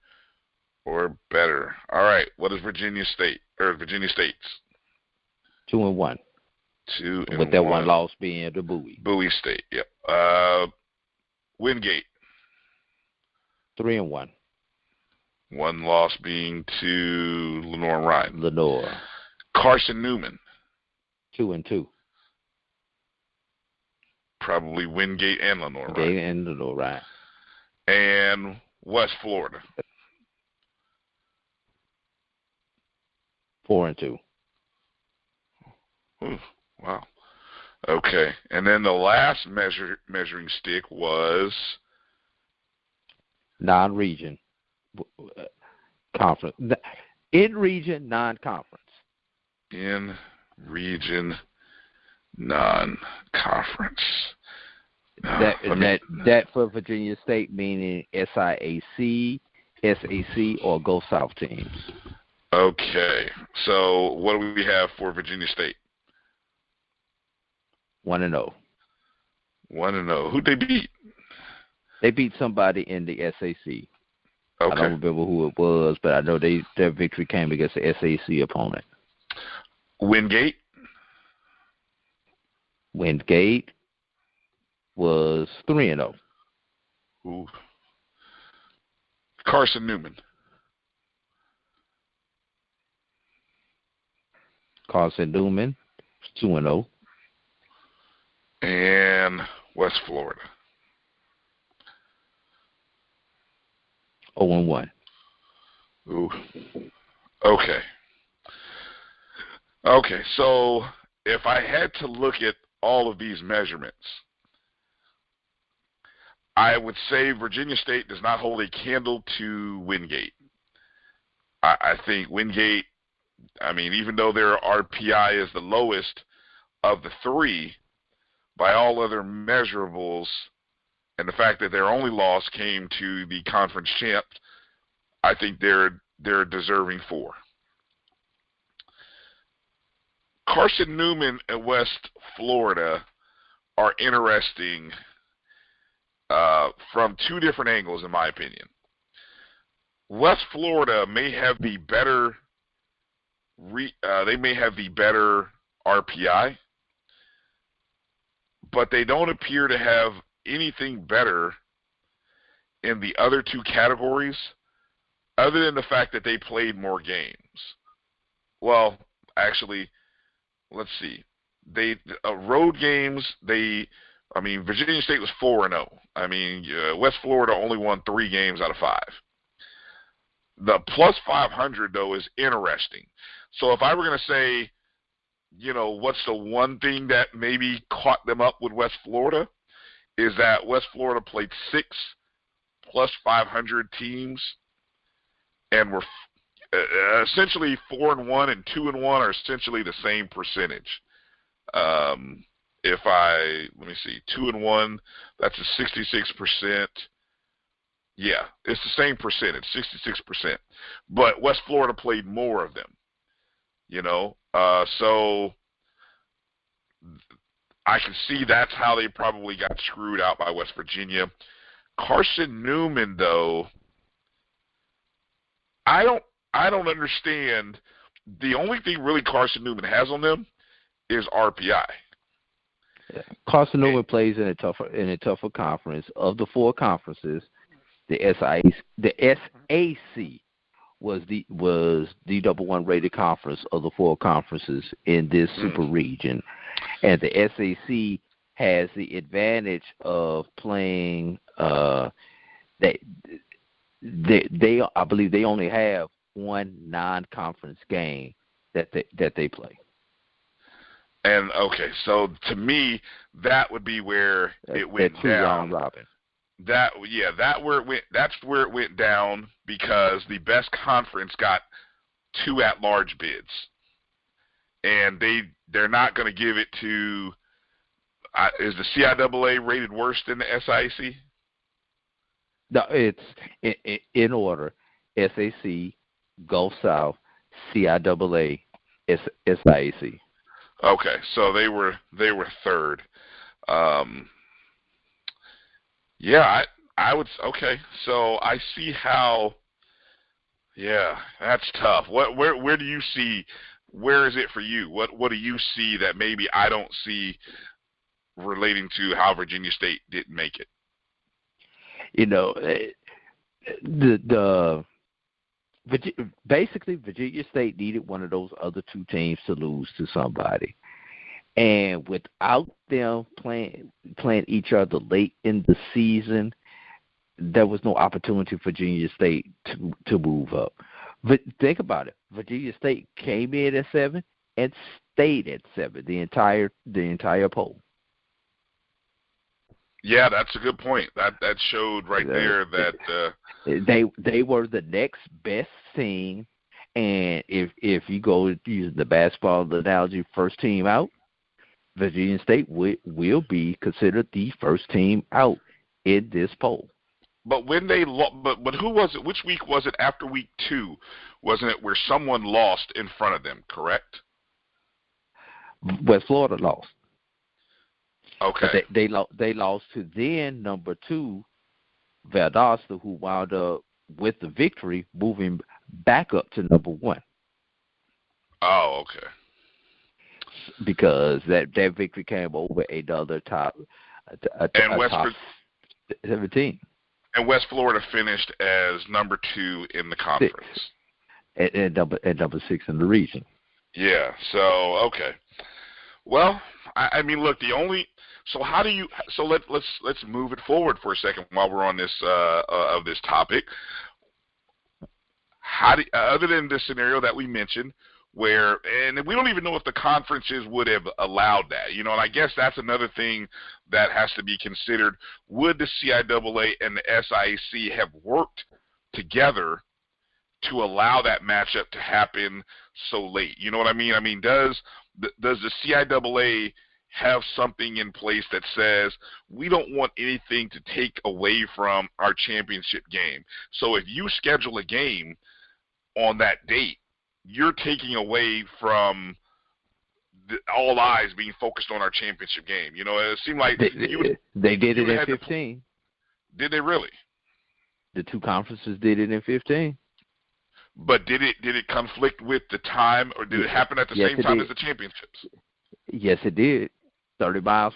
Speaker 2: or better. All right. What is Virginia State's?
Speaker 3: 2-1.
Speaker 2: 2-1.
Speaker 3: With that one loss being the Bowie.
Speaker 2: Bowie State. Yep. Wingate.
Speaker 3: 3-1.
Speaker 2: One loss being to Lenore Ryan.
Speaker 3: Lenore.
Speaker 2: Carson Newman.
Speaker 3: 2-2.
Speaker 2: Probably Wingate and Lenore Ryan.
Speaker 3: Wingate and Lenore Ryan.
Speaker 2: And West Florida.
Speaker 3: 4-2.
Speaker 2: Ooh, wow. Okay. And then the last measuring stick was
Speaker 3: non-region conference. In-region non-conference.
Speaker 2: In-region non-conference.
Speaker 3: That for Virginia State meaning SIAC, SAC, or Go South teams.
Speaker 2: Okay. So what do we have for Virginia State?
Speaker 3: 1-0.
Speaker 2: 1-0. Who'd they beat?
Speaker 3: They beat somebody in the SAC.
Speaker 2: Okay.
Speaker 3: I don't remember who it was, but I know their victory came against the SAC opponent.
Speaker 2: Wingate?
Speaker 3: Wingate was 3-0.
Speaker 2: Ooh. Carson Newman.
Speaker 3: Carson Newman 2-0.
Speaker 2: and West Florida.
Speaker 3: 0-1.
Speaker 2: Ooh. Okay. Okay, so if I had to look at all of these measurements, I would say Virginia State does not hold a candle to Wingate. I think Wingate, even though their RPI is the lowest of the three, by all other measurables, and the fact that their only loss came to the conference champ, I think they're deserving 4. Carson Newman and West Florida are interesting from 2 different angles, in my opinion. West Florida may have the better RPI, but they don't appear to have anything better in the other 2 categories, other than the fact that they played more games. Well, actually, let's see. Road games, Virginia State was 4-0. West Florida only won 3 games out of 5. The plus 500, though, is interesting. So if I were going to say, what's the one thing that maybe caught them up with West Florida, is that West Florida played 6 plus 500 teams and were essentially 4-1 and 2-1 are essentially the same percentage. Let me see, 2-1, that's a 66%. Yeah, it's the same percentage, 66%. But West Florida played more of them, so I can see that's how they probably got screwed out by West Virginia. Carson Newman, though, I don't understand. The only thing really Carson Newman has on them is RPI.
Speaker 3: Carson Newman plays in a tougher conference. Of the 4 conferences, the SAC was the #1 rated conference of the 4 conferences in this super region, and the SAC has the advantage of playing. They I believe they only have 1 non-conference game that they play.
Speaker 2: And okay, so to me, that would be where it went down.
Speaker 3: Round robin.
Speaker 2: That's where it went down, because the best conference got 2 at-large bids, and they're not going to give it to. Is the CIAA rated worse than the SIAC?
Speaker 3: No, it's in order: SAC, Gulf South, CIAA, SIAC.
Speaker 2: Okay, so they were 3rd. I would. Okay, so I see how. Yeah, that's tough. Where do you see? Where is it for you? What do you see that maybe I don't see relating to how Virginia State didn't make it?
Speaker 3: Basically Virginia State needed one of those other 2 teams to lose to somebody. And without them playing each other late in the season, there was no opportunity for Virginia State to move up. But think about it. Virginia State came in at 7 and stayed at 7 the entire poll.
Speaker 2: Yeah, that's a good point. That showed right there that
Speaker 3: they were the next best team, and if you go using the basketball analogy, first team out, Virginia State will be considered the first team out in this poll.
Speaker 2: But when they but who was it? Which week was it? After week 2, wasn't it where someone lost in front of them? Correct.
Speaker 3: West Florida lost.
Speaker 2: Okay.
Speaker 3: They lost to then number 2, Valdosta, who wound up with the victory, moving back up to number 1.
Speaker 2: Oh, okay.
Speaker 3: Because that victory came over another top 17.
Speaker 2: And West Florida finished as number 2 in the conference.
Speaker 3: And number 6 in the region.
Speaker 2: Yeah. So okay. Well, I mean, look, the only So how do you? So let's move it forward for a second while we're on this of this topic. How do, other than this scenario that we mentioned, where, and we don't even know if the conferences would have allowed that, and I guess that's another thing that has to be considered. Would the CIAA and the SIAC have worked together to allow that matchup to happen so late? You know what I mean? I mean, does the CIAA have something in place that says we don't want anything to take away from our championship game? So if you schedule a game on that date, you're taking away from all eyes being focused on our championship game. It seemed like
Speaker 3: they did it in 15.
Speaker 2: Did they really?
Speaker 3: The two conferences did it in 15.
Speaker 2: But did it conflict with the time, or did it happen at the same time as the championships?
Speaker 3: Yes, it did. 30 miles.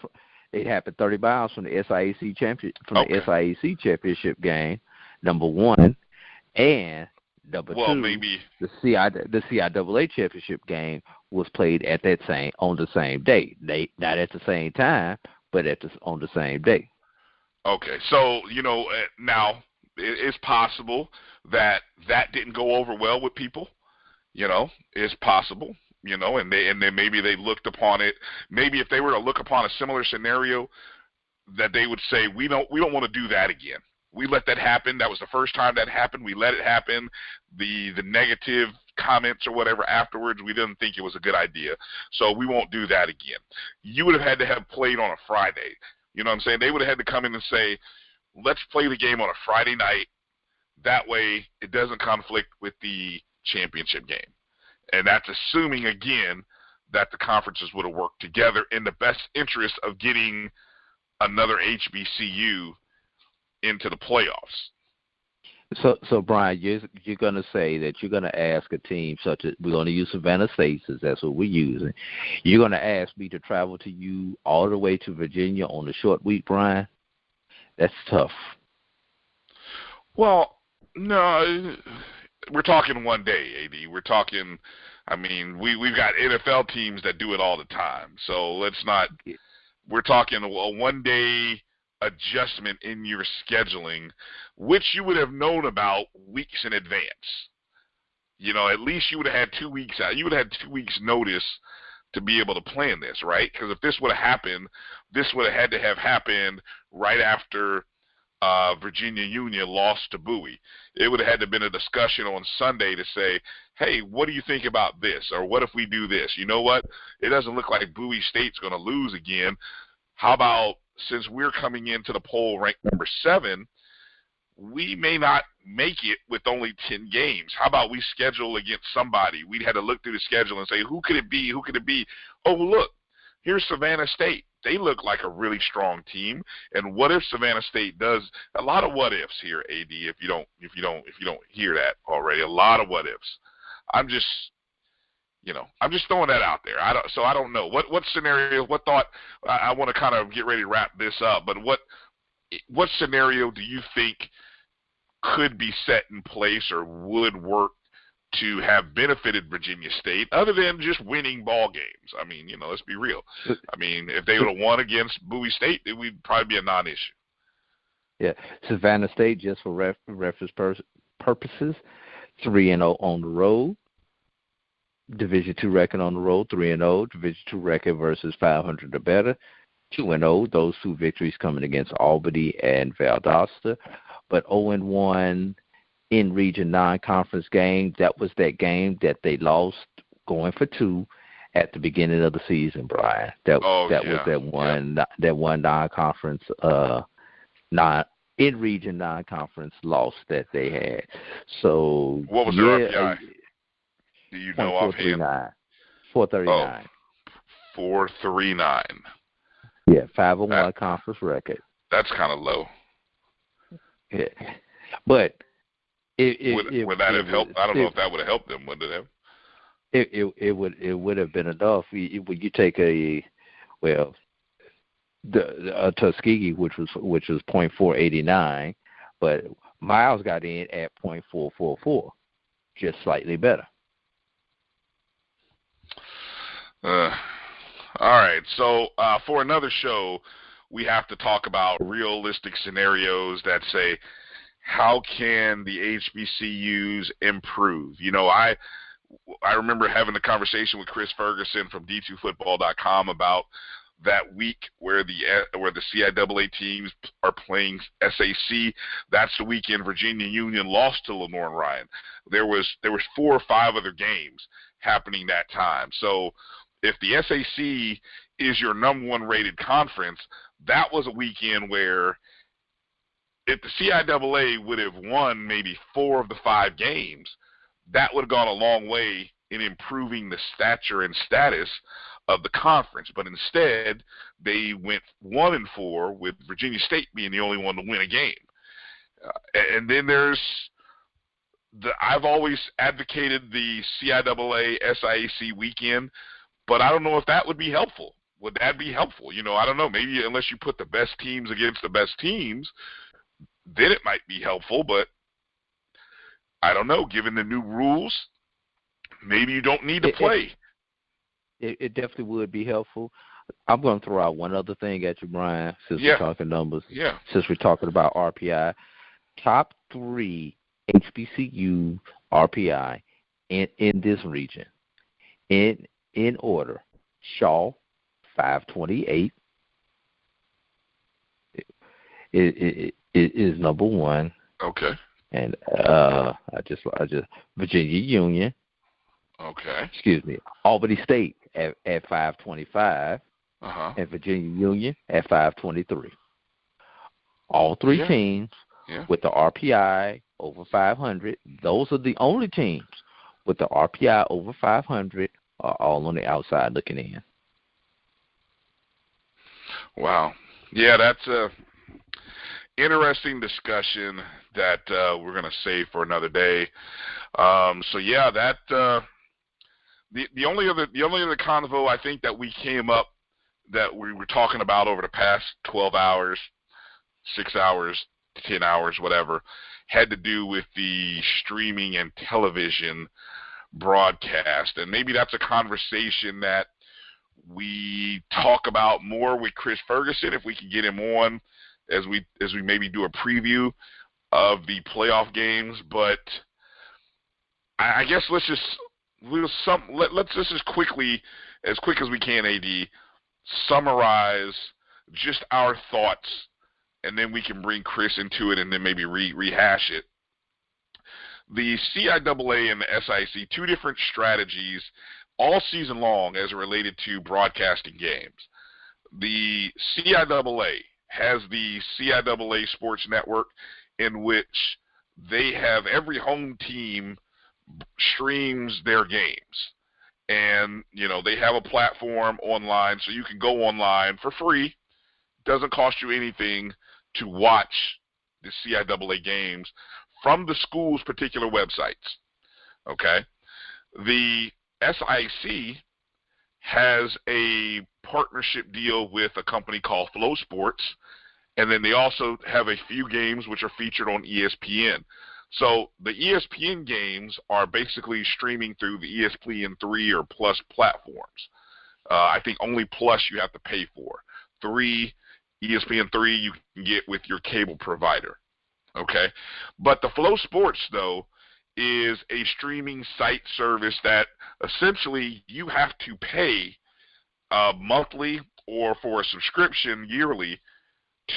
Speaker 3: It happened 30 miles from the SIAC the SIAC championship game, number one, and number two. Maybe the CIAA championship game was played on the same day. Not at the same time, but on the same day. Okay,
Speaker 2: so now it's possible that didn't go over well with people. It's possible. And then maybe they looked upon it. Maybe if they were to look upon a similar scenario, that they would say, we don't want to do that again. We let that happen. That was the first time that happened. We let it happen. The negative comments or whatever afterwards, we didn't think it was a good idea. So we won't do that again. You would have had to have played on a Friday. You know what I'm saying? They would have had to come in and say, let's play the game on a Friday night. That way it doesn't conflict with the championship game. And that's assuming, again, that the conferences would have worked together in the best interest of getting another HBCU into the playoffs.
Speaker 3: So Bryan, you're going to say that you're going to ask a team such as, we're going to use Savannah State, since that's what we're using. You're going to ask me to travel to you all the way to Virginia on a short week, Bryan? That's tough.
Speaker 2: Well, no, we're talking one day, AD. We're talking, we've got NFL teams that do it all the time. So let's not, we're talking a one-day adjustment in your scheduling, which you would have known about weeks in advance. At least you would have had 2 weeks out. You would have had 2 weeks notice to be able to plan this, right? Because if this would have happened, this would have had to have happened right after Virginia Union lost to Bowie. It would have had to have been a discussion on Sunday to say, hey, what do you think about this? Or what if we do this? You know what? It doesn't look like Bowie State's going to lose again. How about, since we're coming into the poll ranked number 7, we may not make it with only 10 games. How about we schedule against somebody? We'd had to look through the schedule and say, who could it be? Who could it be? Oh, look, here's Savannah State. They look like a really strong team. And what if Savannah State does? A lot of what ifs here, AD. If you don't hear that already, a lot of what ifs. I'm just throwing that out there. I don't know what scenario, what thought. I want to kind of get ready to wrap this up. But what scenario do you think could be set in place or would work to have benefited Virginia State, other than just winning ball games? Let's be real. If they would have won against Bowie State, it would probably be a non-issue.
Speaker 3: Yeah, Savannah State, just for reference purposes, 3-0 on the road. Division II record on the road, 3-0. Division II record versus 500 or better, 2-0. Those two victories coming against Albany and Valdosta, but 0-1 in Region 9 conference game. That was that game that they lost going for 2 at the beginning of the season, Bryan. That was that one non-conference in Region 9 conference loss that they had. So
Speaker 2: what was their RPI? Do you know offhand?
Speaker 3: 439.
Speaker 2: 439.
Speaker 3: Yeah, 5-1 conference record.
Speaker 2: That's kind of low.
Speaker 3: Yeah, but
Speaker 2: would that have helped? I don't know if that would have helped them. Would it have?
Speaker 3: It would have been enough. When you take a Tuskegee, which was .489, but Miles got in at .444, just slightly better.
Speaker 2: All right, so for another show, we have to talk about realistic scenarios that say, how can the HBCUs improve? You know, I remember having a conversation with Chris Ferguson from D2Football.com about that week where the CIAA teams are playing SAC. That's the weekend Virginia Union lost to Lenore and Ryan. There was 4 or 5 other games happening that time. So if the SAC is your number 1 rated conference, that was a weekend where if the CIAA would have won maybe 4 of the 5 games, that would have gone a long way in improving the stature and status of the conference. But instead, they went 1-4 with Virginia State being the only one to win a game. And then I've always advocated the CIAA SIAC weekend, but I don't know if that would be helpful. Would that be helpful? You know, I don't know. Maybe unless you put the best teams against the best teams, then it might be helpful, but I don't know. Given the new rules, maybe you don't need to play.
Speaker 3: It definitely would be helpful. I'm going to throw out one other thing at you, Brian, since we're talking numbers.
Speaker 2: Yeah.
Speaker 3: Since we're talking about RPI. Top 3 HBCU RPI in this region. In order, Shaw, 528. It is number 1.
Speaker 2: Okay.
Speaker 3: And I just Virginia Union.
Speaker 2: Okay.
Speaker 3: Excuse me, Albany State at 525. And Virginia Union at 523. All 3 teams with the RPI over 500. Those are the only teams with the RPI over 500 are all on the outside looking in.
Speaker 2: Wow. Yeah, that's a interesting discussion that we're going to save for another day. So yeah, that the only other convo I think that we came up that we were talking about over the past 12 hours, 6 hours, 10 hours, whatever, had to do with the streaming and television broadcast. And maybe that's a conversation that we talk about more with Chris Ferguson if we can get him on as we maybe do a preview of the playoff games. But I guess let's just as quick as we can, AD, summarize just our thoughts, and then we can bring Chris into it and then maybe rehash it. The CIAA and the SIC, 2 different strategies all season long as it related to broadcasting games. The CIAA has the CIAA Sports Network, in which they have every home team streams their games. And, you know, they have a platform online, so you can go online for free. It doesn't cost you anything to watch the CIAA games from the school's particular websites. Okay? The SIC has a partnership deal with a company called Flow Sports, and then they also have a few games which are featured on ESPN. So the ESPN games are basically streaming through the ESPN 3 or Plus platforms. I think only Plus you have to pay for. ESPN 3 you can get with your cable provider. Okay? But the Flow Sports, though, is a streaming site service that essentially you have to pay monthly or for a subscription yearly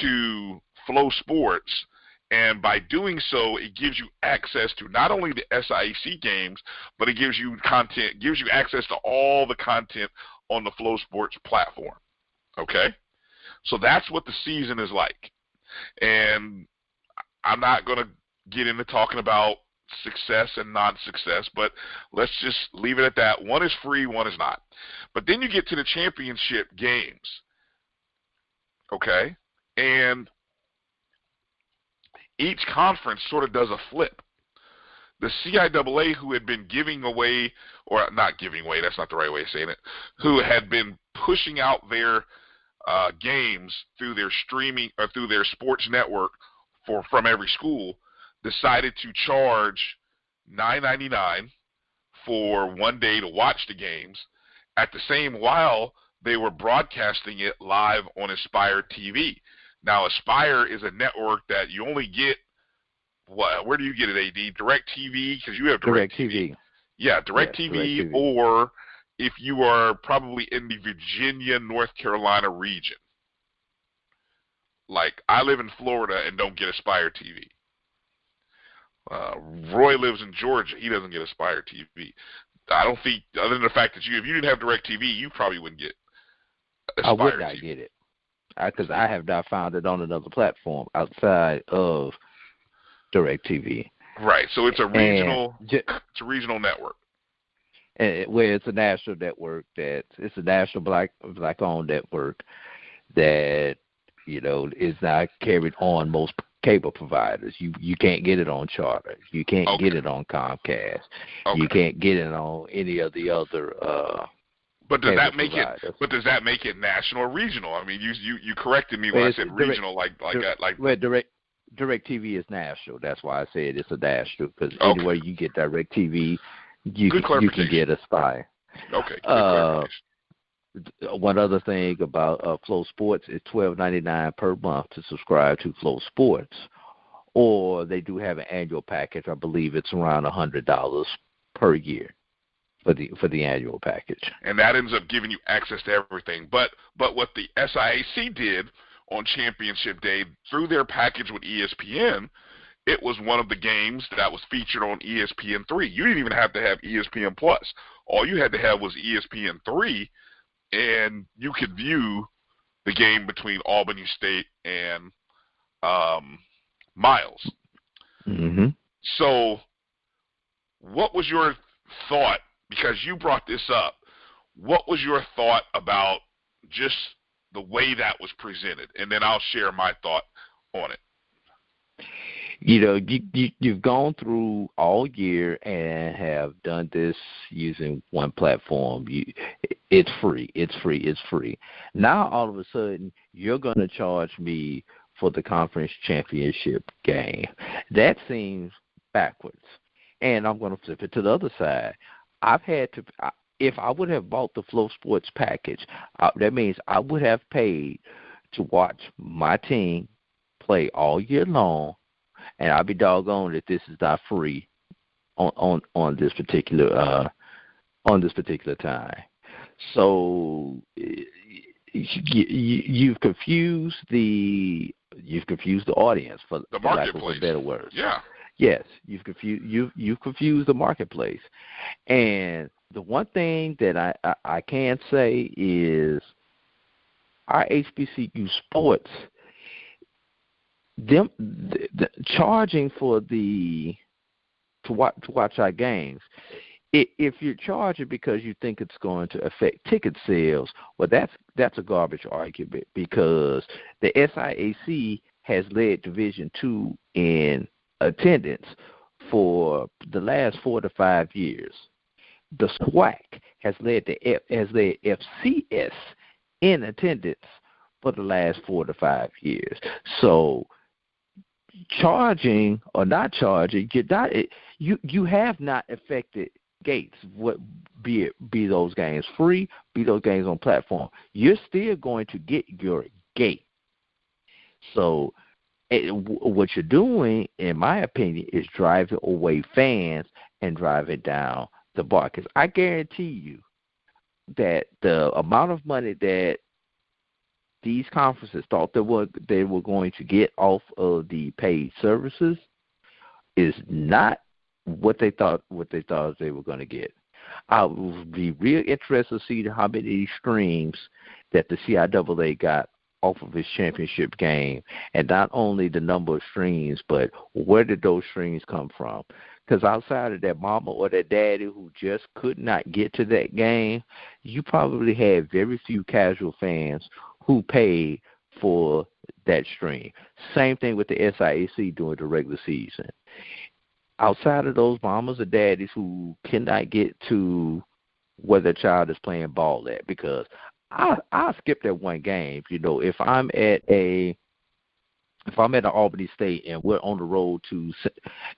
Speaker 2: to Flow Sports. And by doing so, it gives you access to not only the SIAC games, but it gives you access to all the content on the Flow Sports platform. Okay? So that's what the season is like. And I'm not going to get into talking about success and non-success, but let's just leave it at that. One is free, one is not. But then you get to the championship games. Okay? And each conference sort of does a flip. The CIAA, who had been giving away, or not giving away, that's not the right way of saying it, who had been pushing out their games through their streaming or through their sports network from every school, decided to charge $9.99 for one day to watch the games. At the same while, they were broadcasting it live on Aspire TV. Now, Aspire is a network that you only get, where do you get it, AD? DirecTV? Because you have DirecTV. Yeah, DirecTV,
Speaker 3: yes,
Speaker 2: or if you are probably in the Virginia, North Carolina region. Like, I live in Florida and don't get Aspire TV. Roy lives in Georgia. He doesn't get Aspire TV. I don't think, other than the fact that if you didn't have DirecTV, you probably wouldn't get Aspire
Speaker 3: I would not
Speaker 2: TV.
Speaker 3: get it because I have not found it on another platform outside of DirecTV.
Speaker 2: Right. So it's a regional. It's a regional network.
Speaker 3: And where it's a national network it's a national black-owned network that is not carried on most cable providers. You can't get it on Charter. You can't get it on Comcast. You can't get it on any of the other.
Speaker 2: But does that make providers. It? But does that make it national or regional? I mean, you corrected me when I said regional, like.
Speaker 3: Well, DirecTV is national. That's why I said it's a national, because anywhere you get DirecTV, you can get Aspire.
Speaker 2: Okay. Good clarification.
Speaker 3: One other thing about Flow Sports is $12.99 per month to subscribe to Flow Sports, or they do have an annual package. I believe it's around $100 per year for the annual package.
Speaker 2: And that ends up giving you access to everything. But what the SIAC did on Championship Day through their package with ESPN, it was one of the games that was featured on ESPN3. You didn't even have to have ESPN Plus. All you had to have was ESPN3. And you could view the game between Albany State and Miles.
Speaker 3: Mm-hmm.
Speaker 2: So what was your thought, because you brought this up, what was your thought about just the way that was presented? And then I'll share my thought on it.
Speaker 3: You've gone through all year and have done this using one platform. It's free. Now, all of a sudden, you're going to charge me for the conference championship game. That seems backwards. And I'm going to flip it to the other side. If I would have bought the Flow Sports package, that means I would have paid to watch my team play all year long. And I'll be doggone if this is not free on this particular time. So you've confused the audience, for lack of a better word.
Speaker 2: Yeah.
Speaker 3: Yes, you've confused the marketplace. And the one thing that I can say is our HBCU sports, the charging to watch our games, if you're charging because you think it's going to affect ticket sales, well, that's a garbage argument, because the SIAC has led Division II in attendance for the last 4 to 5 years. The SWAC has led FCS in attendance for the last 4 to 5 years. So, charging or not charging, you have not affected gates. Be those games free, be those games on platform, you're still going to get your gate. So, what you're doing, in my opinion, is driving away fans and driving down the bar. Because I guarantee you that the amount of money that these conferences thought they were going to get off of the paid services is not what they thought they were going to get. I would be real interested to see how many streams that the CIAA got off of his championship game, and not only the number of streams, but where did those streams come from? Because outside of that mama or that daddy who just could not get to that game, you probably had very few casual fans who paid for that stream. Same thing with the SIAC during the regular season. Outside of those mamas or daddies who cannot get to where their child is playing ball at, because I'll skip that one game. If I'm at a if I'm at Albany State and we're on the road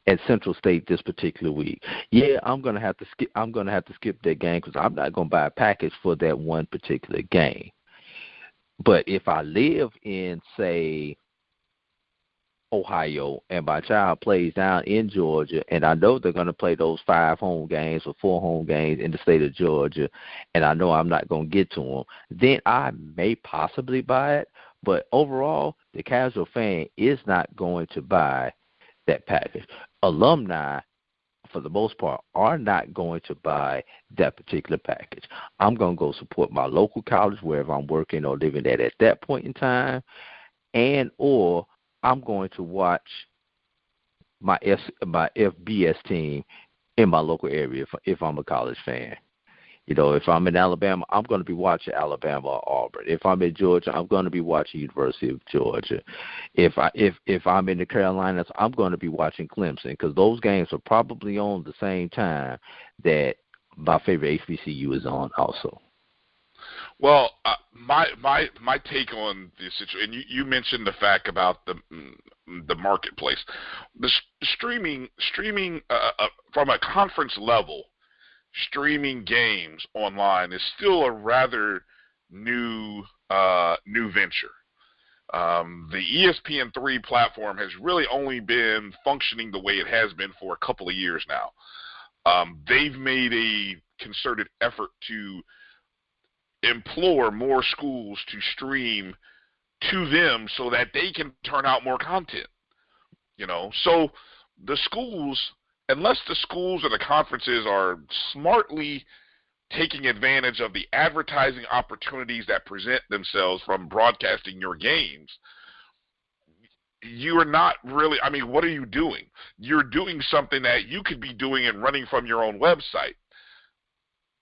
Speaker 3: at Central State this particular week, yeah, I'm gonna have to skip. I'm gonna have to skip that game because I'm not gonna buy a package for that one particular game. But if I live in, say, Ohio, and my child plays down in Georgia, and I know they're going to play those 5 home games or 4 home games in the state of Georgia, and I know I'm not going to get to them, then I may possibly buy it. But overall, the casual fan is not going to buy that package. Alumni, for the most part, are not going to buy that particular package. I'm going to go support my local college wherever I'm working or living at that point in time, and or I'm going to watch my FBS team in my local area if I'm a college fan. You know, if I'm in Alabama, I'm going to be watching Alabama or Auburn. If I'm in Georgia, I'm going to be watching University of Georgia. If I'm in the Carolinas, I'm going to be watching Clemson because those games are probably on the same time that my favorite HBCU is on also.
Speaker 2: Well, my take on this situation, and you mentioned the fact about the marketplace, the streaming from a conference level, streaming games online is still a rather new venture. The ESPN3 platform has really only been functioning the way it has been for a couple of years now. They've made a concerted effort to implore more schools to stream to them so that they can turn out more content. You know, so the schools, unless the schools or the conferences are smartly taking advantage of the advertising opportunities that present themselves from broadcasting your games, you are not really, I mean, what are you doing? You're doing something that you could be doing and running from your own website.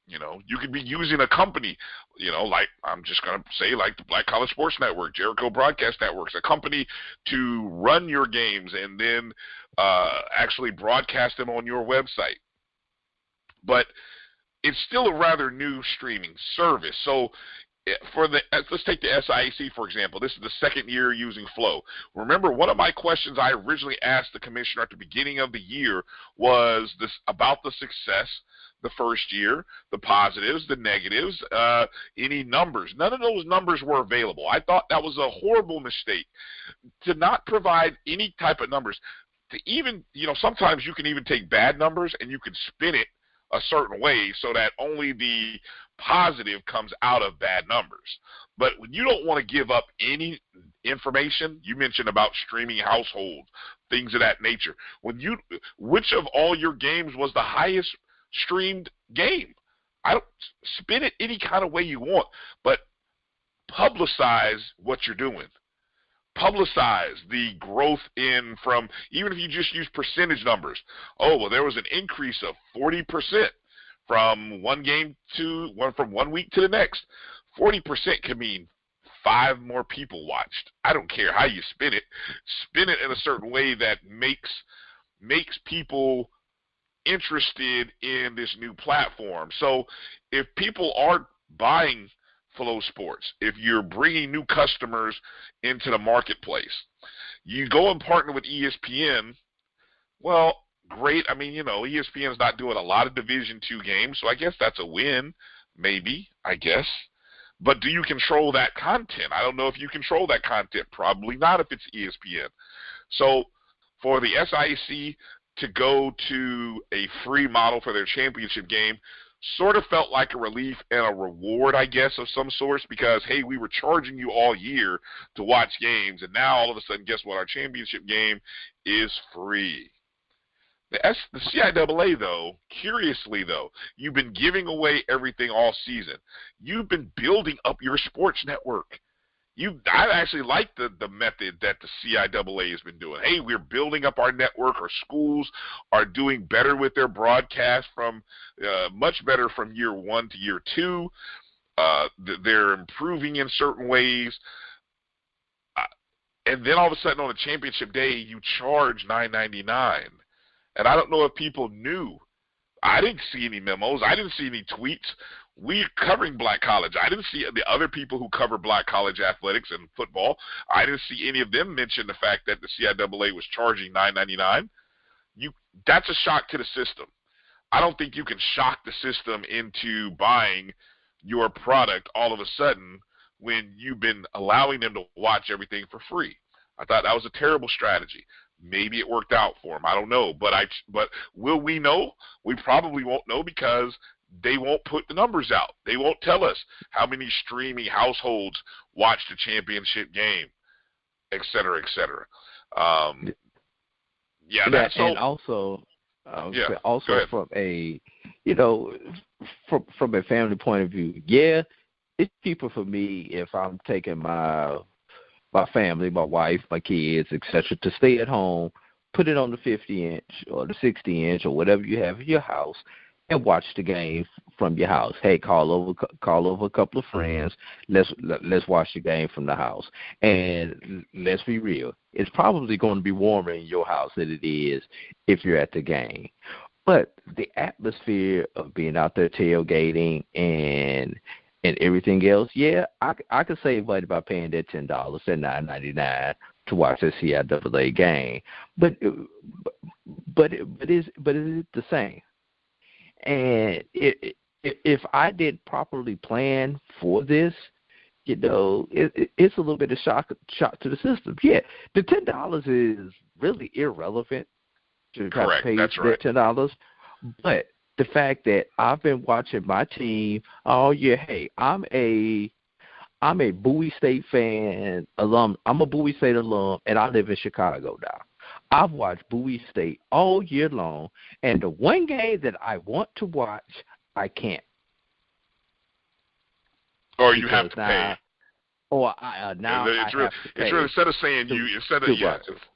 Speaker 2: You know, you could be using a company, you know, like I'm just going to say like the Black College Sports Network, Jericho Broadcast Networks, a company to run your games and then actually broadcast them on your website. But it's still a rather new streaming service. So let's take the SIAC, for example. This is the second year using Flow. Remember, one of my questions I originally asked the commissioner at the beginning of the year was this about the success the first year, the positives, the negatives, any numbers. None of those numbers were available. I thought that was a horrible mistake to not provide any type of numbers. To even, you know, sometimes you can even take bad numbers and you can spin it a certain way so that only the positive comes out of bad numbers. But when you don't want to give up any information, you mentioned about streaming households, things of that nature. Which of all your games was the highest streamed game? I don't spin it any kind of way you want, but publicize what you're doing. Publicize the growth in from, even if you just use percentage numbers. Oh, well, there was an increase of 40% from one week to the next. 40% can mean 5 more people watched. I don't care how you spin it. Spin it in a certain way that makes people interested in this new platform. So if people aren't buying Flow Sports, if you're bringing new customers into the marketplace, you go and partner with ESPN, well, great. I mean, you know, ESPN's not doing a lot of Division II games, so I guess that's a win, maybe, I guess. But do you control that content? I don't know if you control that content. Probably not if it's ESPN. So for the SIAC to go to a free model for their championship game sort of felt like a relief and a reward, I guess, of some sorts, because, hey, we were charging you all year to watch games, and now all of a sudden, guess what? Our championship game is free. The CIAA, though, curiously, though, you've been giving away everything all season. You've been building up your sports network. I actually like the method that the CIAA has been doing. Hey, we're building up our network. Our schools are doing better with their broadcast much better from year 1 to year 2. They're improving in certain ways. And then all of a sudden on a championship day, you charge $9.99. And I don't know if people knew. I didn't see any memos. I didn't see any tweets. we covering black college. I didn't see the other people who cover black college athletics and football. I didn't see any of them mention the fact that the CIAA was charging $9.99. That's a shock to the system. I don't think you can shock the system into buying your product all of a sudden when you've been allowing them to watch everything for free. I thought that was a terrible strategy. Maybe it worked out for them. I don't know. But will we know? We probably won't know because they won't put the numbers out. They won't tell us how many streaming households watch the championship game, et cetera, et cetera.
Speaker 3: And also, from a, from a family point of view, it's cheaper for me if I'm taking my family, my wife, my kids, etc., to stay at home, put it on the 50-inch or the 60-inch or whatever you have in your house, and watch the game from your house. Hey, call over a couple of friends. Let's watch the game from the house. And let's be real, it's probably going to be warmer in your house than it is if you're at the game. But the atmosphere of being out there tailgating and everything else, I could save money by paying that $10, that $9.99 to watch the CIAA game. But is it the same? And if I did properly plan for this, it's a little bit of shock to the system. Yeah, the $10 is really irrelevant to
Speaker 2: Correct.
Speaker 3: pay
Speaker 2: That's
Speaker 3: that
Speaker 2: right.
Speaker 3: $10. But the fact that I've been watching my team all year. Hey, I'm a Bowie State fan alum. I'm a Bowie State alum, and I live in Chicago now. I've watched Bowie State all year long, and the one game that I want to watch, I can't.
Speaker 2: Or you have to pay.
Speaker 3: Or now I have to pay.
Speaker 2: It's really, instead of saying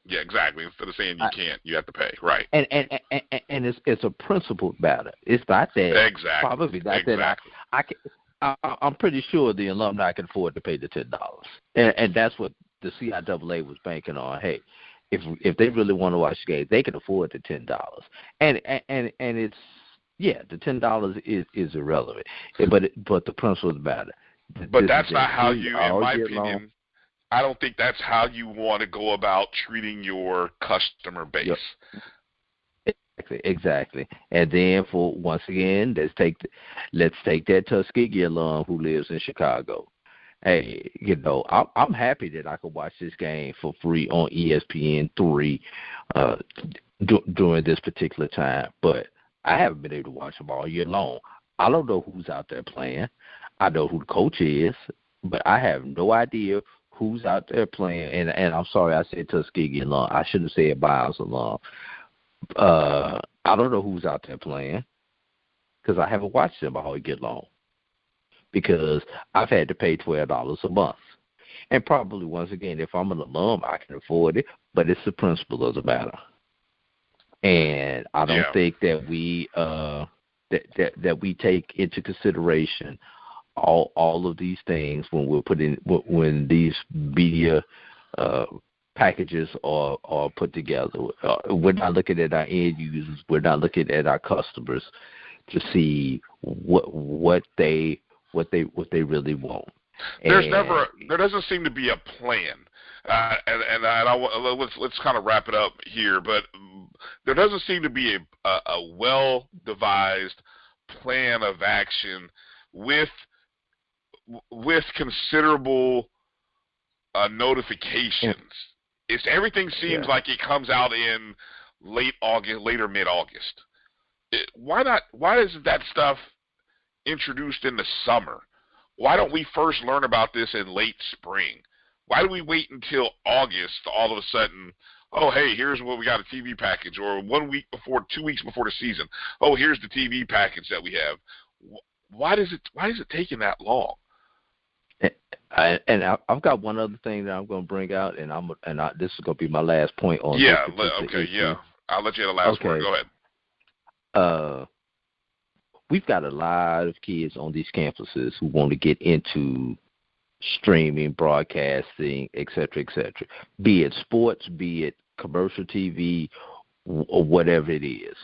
Speaker 2: exactly. Instead of saying you can't, you have to pay. Right.
Speaker 3: And it's a principled matter. It's not that probably not that I can. I'm pretty sure the alumni can afford to pay the $10, and that's what the CIAA was banking on. Hey, if they really want to watch the game, they can afford the $10, and it's the $10 is irrelevant, but the principle matter.
Speaker 2: But that's not how you, in my opinion, I don't think that's how you want to go about treating your customer base.
Speaker 3: Yep. Exactly. And then once again, let's take that Tuskegee alum who lives in Chicago. Hey, I'm happy that I could watch this game for free on ESPN3 during this particular time, but I haven't been able to watch them all year long. I don't know who's out there playing. I know who the coach is, but I have no idea who's out there playing. And I'm sorry I said Tuskegee alum. I shouldn't have said Biles alum. I don't know who's out there playing because I haven't watched them all year long because I've had to pay $12 a month. And probably, once again, if I'm an alum, I can afford it, but it's the principle of the matter. And I don't think that we that we take into consideration all of these things when these media packages are put together. We're not looking at our end users. We're not looking at our customers to see what they really want.
Speaker 2: There doesn't seem to be a plan, let's kind of wrap it up here. But there doesn't seem to be a well-devised plan of action with considerable notifications. Everything seems like it comes out in late August, later mid-August. Why not? Why isn't that stuff introduced in the summer? Why don't we first learn about this in late spring? Why do we wait until August to all of a sudden, oh, hey, here's what we got, a TV package, or 1 week before, 2 weeks before the season, oh, here's the TV package that we have. Why is it taking that long?
Speaker 3: And I've got one other thing that I'm going to bring out, and this is going to be my last point on this.
Speaker 2: I'll let you have the last word. Go ahead.
Speaker 3: We've got a lot of kids on these campuses who want to get into streaming, broadcasting, et cetera, be it sports, be it commercial TV, or whatever it is.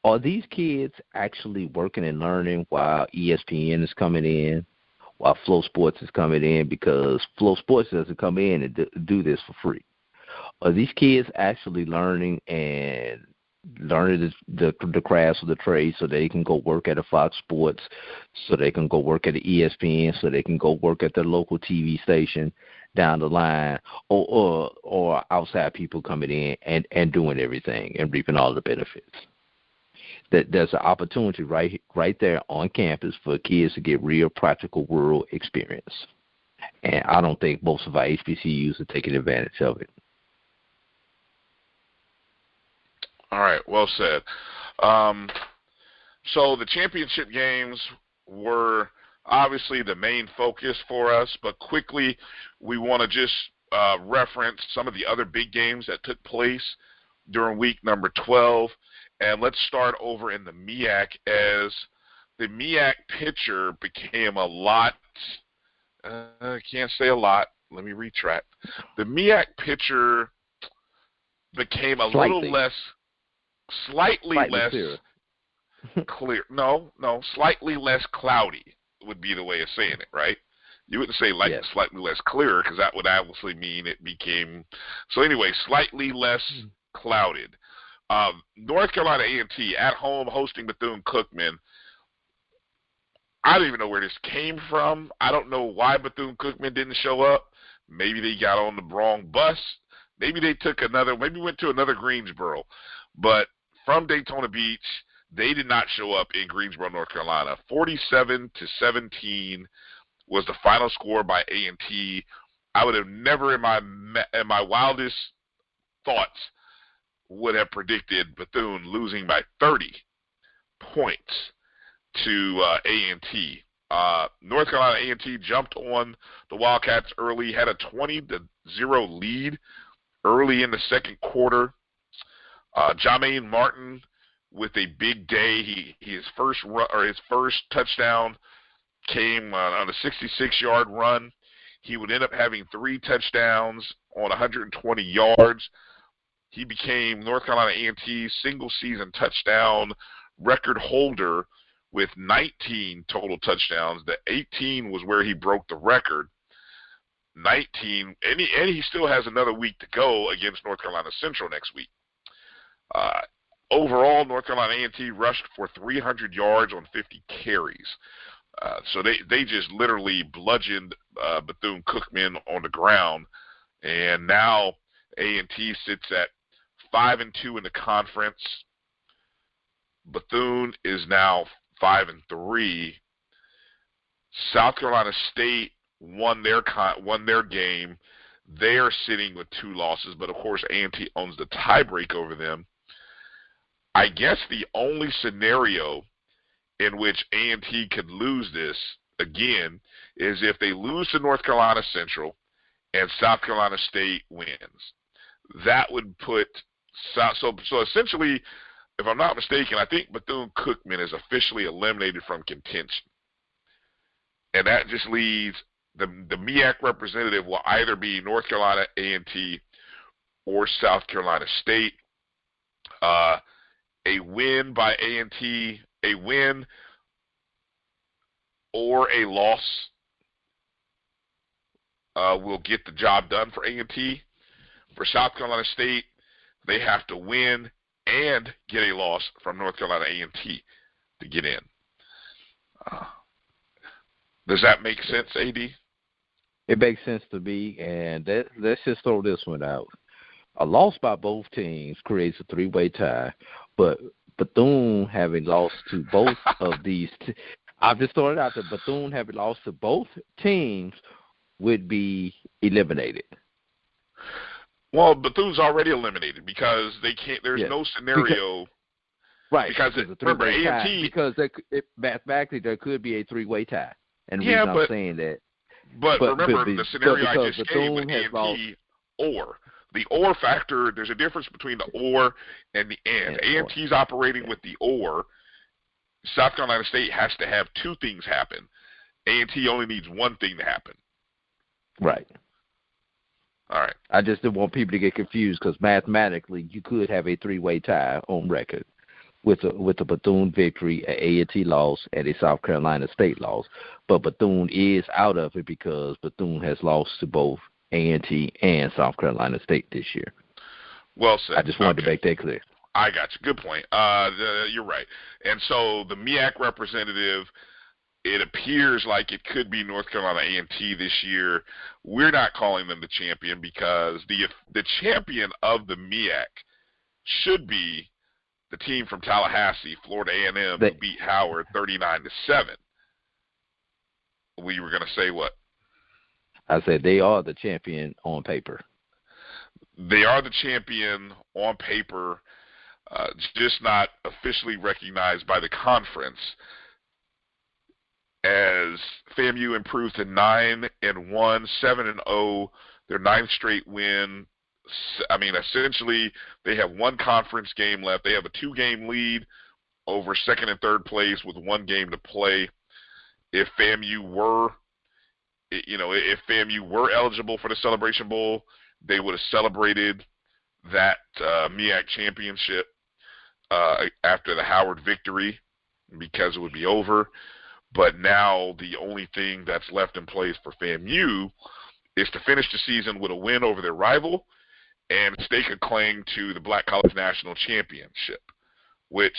Speaker 3: are these kids actually working and learning while ESPN is coming in, while Flow Sports is coming in? Because Flow Sports doesn't come in and do this for free. Are these kids actually learning the crafts of the trade so they can go work at a Fox Sports, so they can go work at the ESPN, so they can go work at their local TV station down the line, or outside people coming in and doing everything and reaping all the benefits? That there's an opportunity right there on campus for kids to get real practical world experience. And I don't think most of our HBCUs are taking advantage of it.
Speaker 2: All right, well said. So the championship games were obviously the main focus for us, but quickly we want to just reference some of the other big games that took place during week number 12. And let's start over in the MEAC, as the MEAC picture became a lot, I can't say a lot, let me retract. The MEAC picture became a little less, slightly less clear. No, slightly less cloudy would be the way of saying it, right? You wouldn't say slightly less clear, because that would obviously mean it became, so anyway, slightly less clouded. North Carolina A&T at home hosting Bethune-Cookman. I don't even know where this came from. I don't know why Bethune-Cookman didn't show up. Maybe they got on the wrong bus. Maybe they went to another Greensboro. But from Daytona Beach, they did not show up in Greensboro, North Carolina. 47-17 was the final score by A&T. I would have never in my wildest thoughts would have predicted Bethune losing by 30 points to A&T. North Carolina A&T jumped on the Wildcats early, had a 20-0 lead early in the second quarter. Jermaine Martin with a big day. His first touchdown came on a 66-yard run. He would end up having 3 touchdowns on 120 yards. He became North Carolina A&T's single-season touchdown record holder with 19 total touchdowns. The 18 was where he broke the record. 19, and he still has another week to go against North Carolina Central next week. Overall, North Carolina A&T rushed for 300 yards on 50 carries. So they just literally bludgeoned Bethune-Cookman on the ground, and now A&T sits at 5-2 in the conference. Bethune is now 5-3. South Carolina State won their game. They are sitting with 2 losses, but of course A&T owns the tiebreak over them. I guess the only scenario in which A&T could lose this again is if they lose to North Carolina Central and South Carolina State wins. That would put so essentially, if I'm not mistaken, I think Bethune-Cookman is officially eliminated from contention, and that just leaves the MEAC representative will either be North Carolina A&T or South Carolina State. A win by A&T, a win or a loss will get the job done for A&T. For South Carolina State, they have to win and get a loss from North Carolina A&T to get in. Does that make sense, AD?
Speaker 3: It makes sense to me, and let's just throw this one out. A loss by both teams creates a 3-way tie, but Bethune having lost to both of these I've just thrown it out that Bethune having lost to both teams would be eliminated.
Speaker 2: Well, Bethune's already eliminated because they can't. There's no scenario. Because remember A&T.
Speaker 3: Because mathematically there could be a 3-way tie, and the
Speaker 2: reason
Speaker 3: I'm saying that.
Speaker 2: But remember the scenario I just gave with A&T or. The or factor, there's a difference between the or and the and. A&T's operating with the or. South Carolina State has to have 2 things happen. A&T only needs 1 thing to happen.
Speaker 3: Right.
Speaker 2: All right.
Speaker 3: I just didn't want people to get confused because mathematically you could have a 3-way tie on record. with a Bethune victory, a A&T loss, and a South Carolina State loss. But Bethune is out of it because Bethune has lost to both A&T and South Carolina State this year.
Speaker 2: Well said.
Speaker 3: I just wanted to make that clear.
Speaker 2: I got you. Good point. You're right. And so the MEAC representative, it appears like it could be North Carolina A&T this year. We're not calling them the champion because the champion of the MEAC should be the team from Tallahassee, Florida A&M, who beat Howard 39-7. We were going to say what?
Speaker 3: I said they are the champion on paper.
Speaker 2: They are the champion on paper, just not officially recognized by the conference. As FAMU improved to 9-1, 7-0, their 9th straight win. I mean, essentially, they have one conference game left. They have a 2-game lead over second and third place with 1 game to play. If FAMU were eligible for the Celebration Bowl, they would have celebrated that MEAC championship after the Howard victory because it would be over. But now the only thing that's left in place for FAMU is to finish the season with a win over their rival and stake a claim to the Black College National Championship, which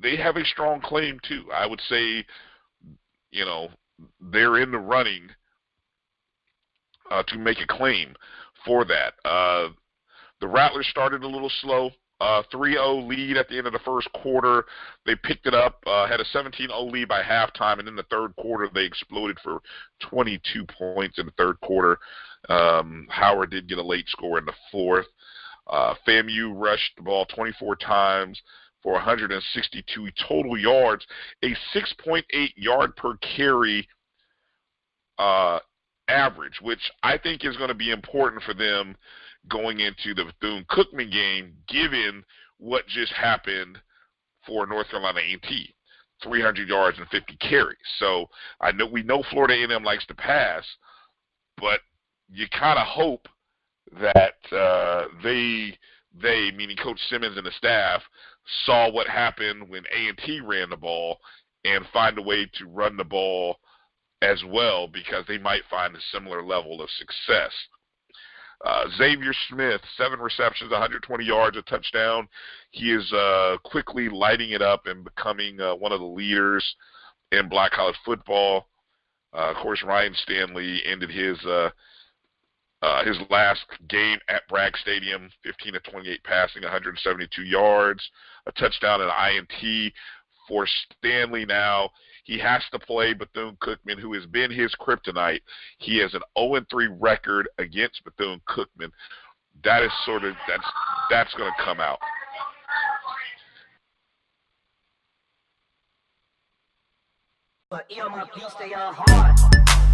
Speaker 2: they have a strong claim to. I would say, they're in the running to make a claim for that. The Rattlers started a little slow. 3-0 lead at the end of the first quarter. They picked it up, had a 17-0 lead by halftime, and in the third quarter they exploded for 22 points in the third quarter. Howard did get a late score in the fourth. FAMU rushed the ball 24 times for 162 total yards, a 6.8 yard per carry average, which I think is going to be important for them going into the Bethune-Cookman game, given what just happened for North Carolina A&T, 300 yards and 50 carries. So we know Florida A&M likes to pass, but you kind of hope that they, meaning Coach Simmons and the staff, saw what happened when A&T ran the ball and find a way to run the ball as well, because they might find a similar level of success. Xavier Smith, 7 receptions, 120 yards, a touchdown. He is quickly lighting it up and becoming one of the leaders in black college football. Of course, Ryan Stanley ended his last game at Bragg Stadium, 15 of 28 passing, 172 yards, a touchdown and an INT for Stanley. Now he has to play Bethune-Cookman, who has been his kryptonite. He has an 0-3 record against Bethune-Cookman. That is that's going to come out.
Speaker 1: But you stay hard.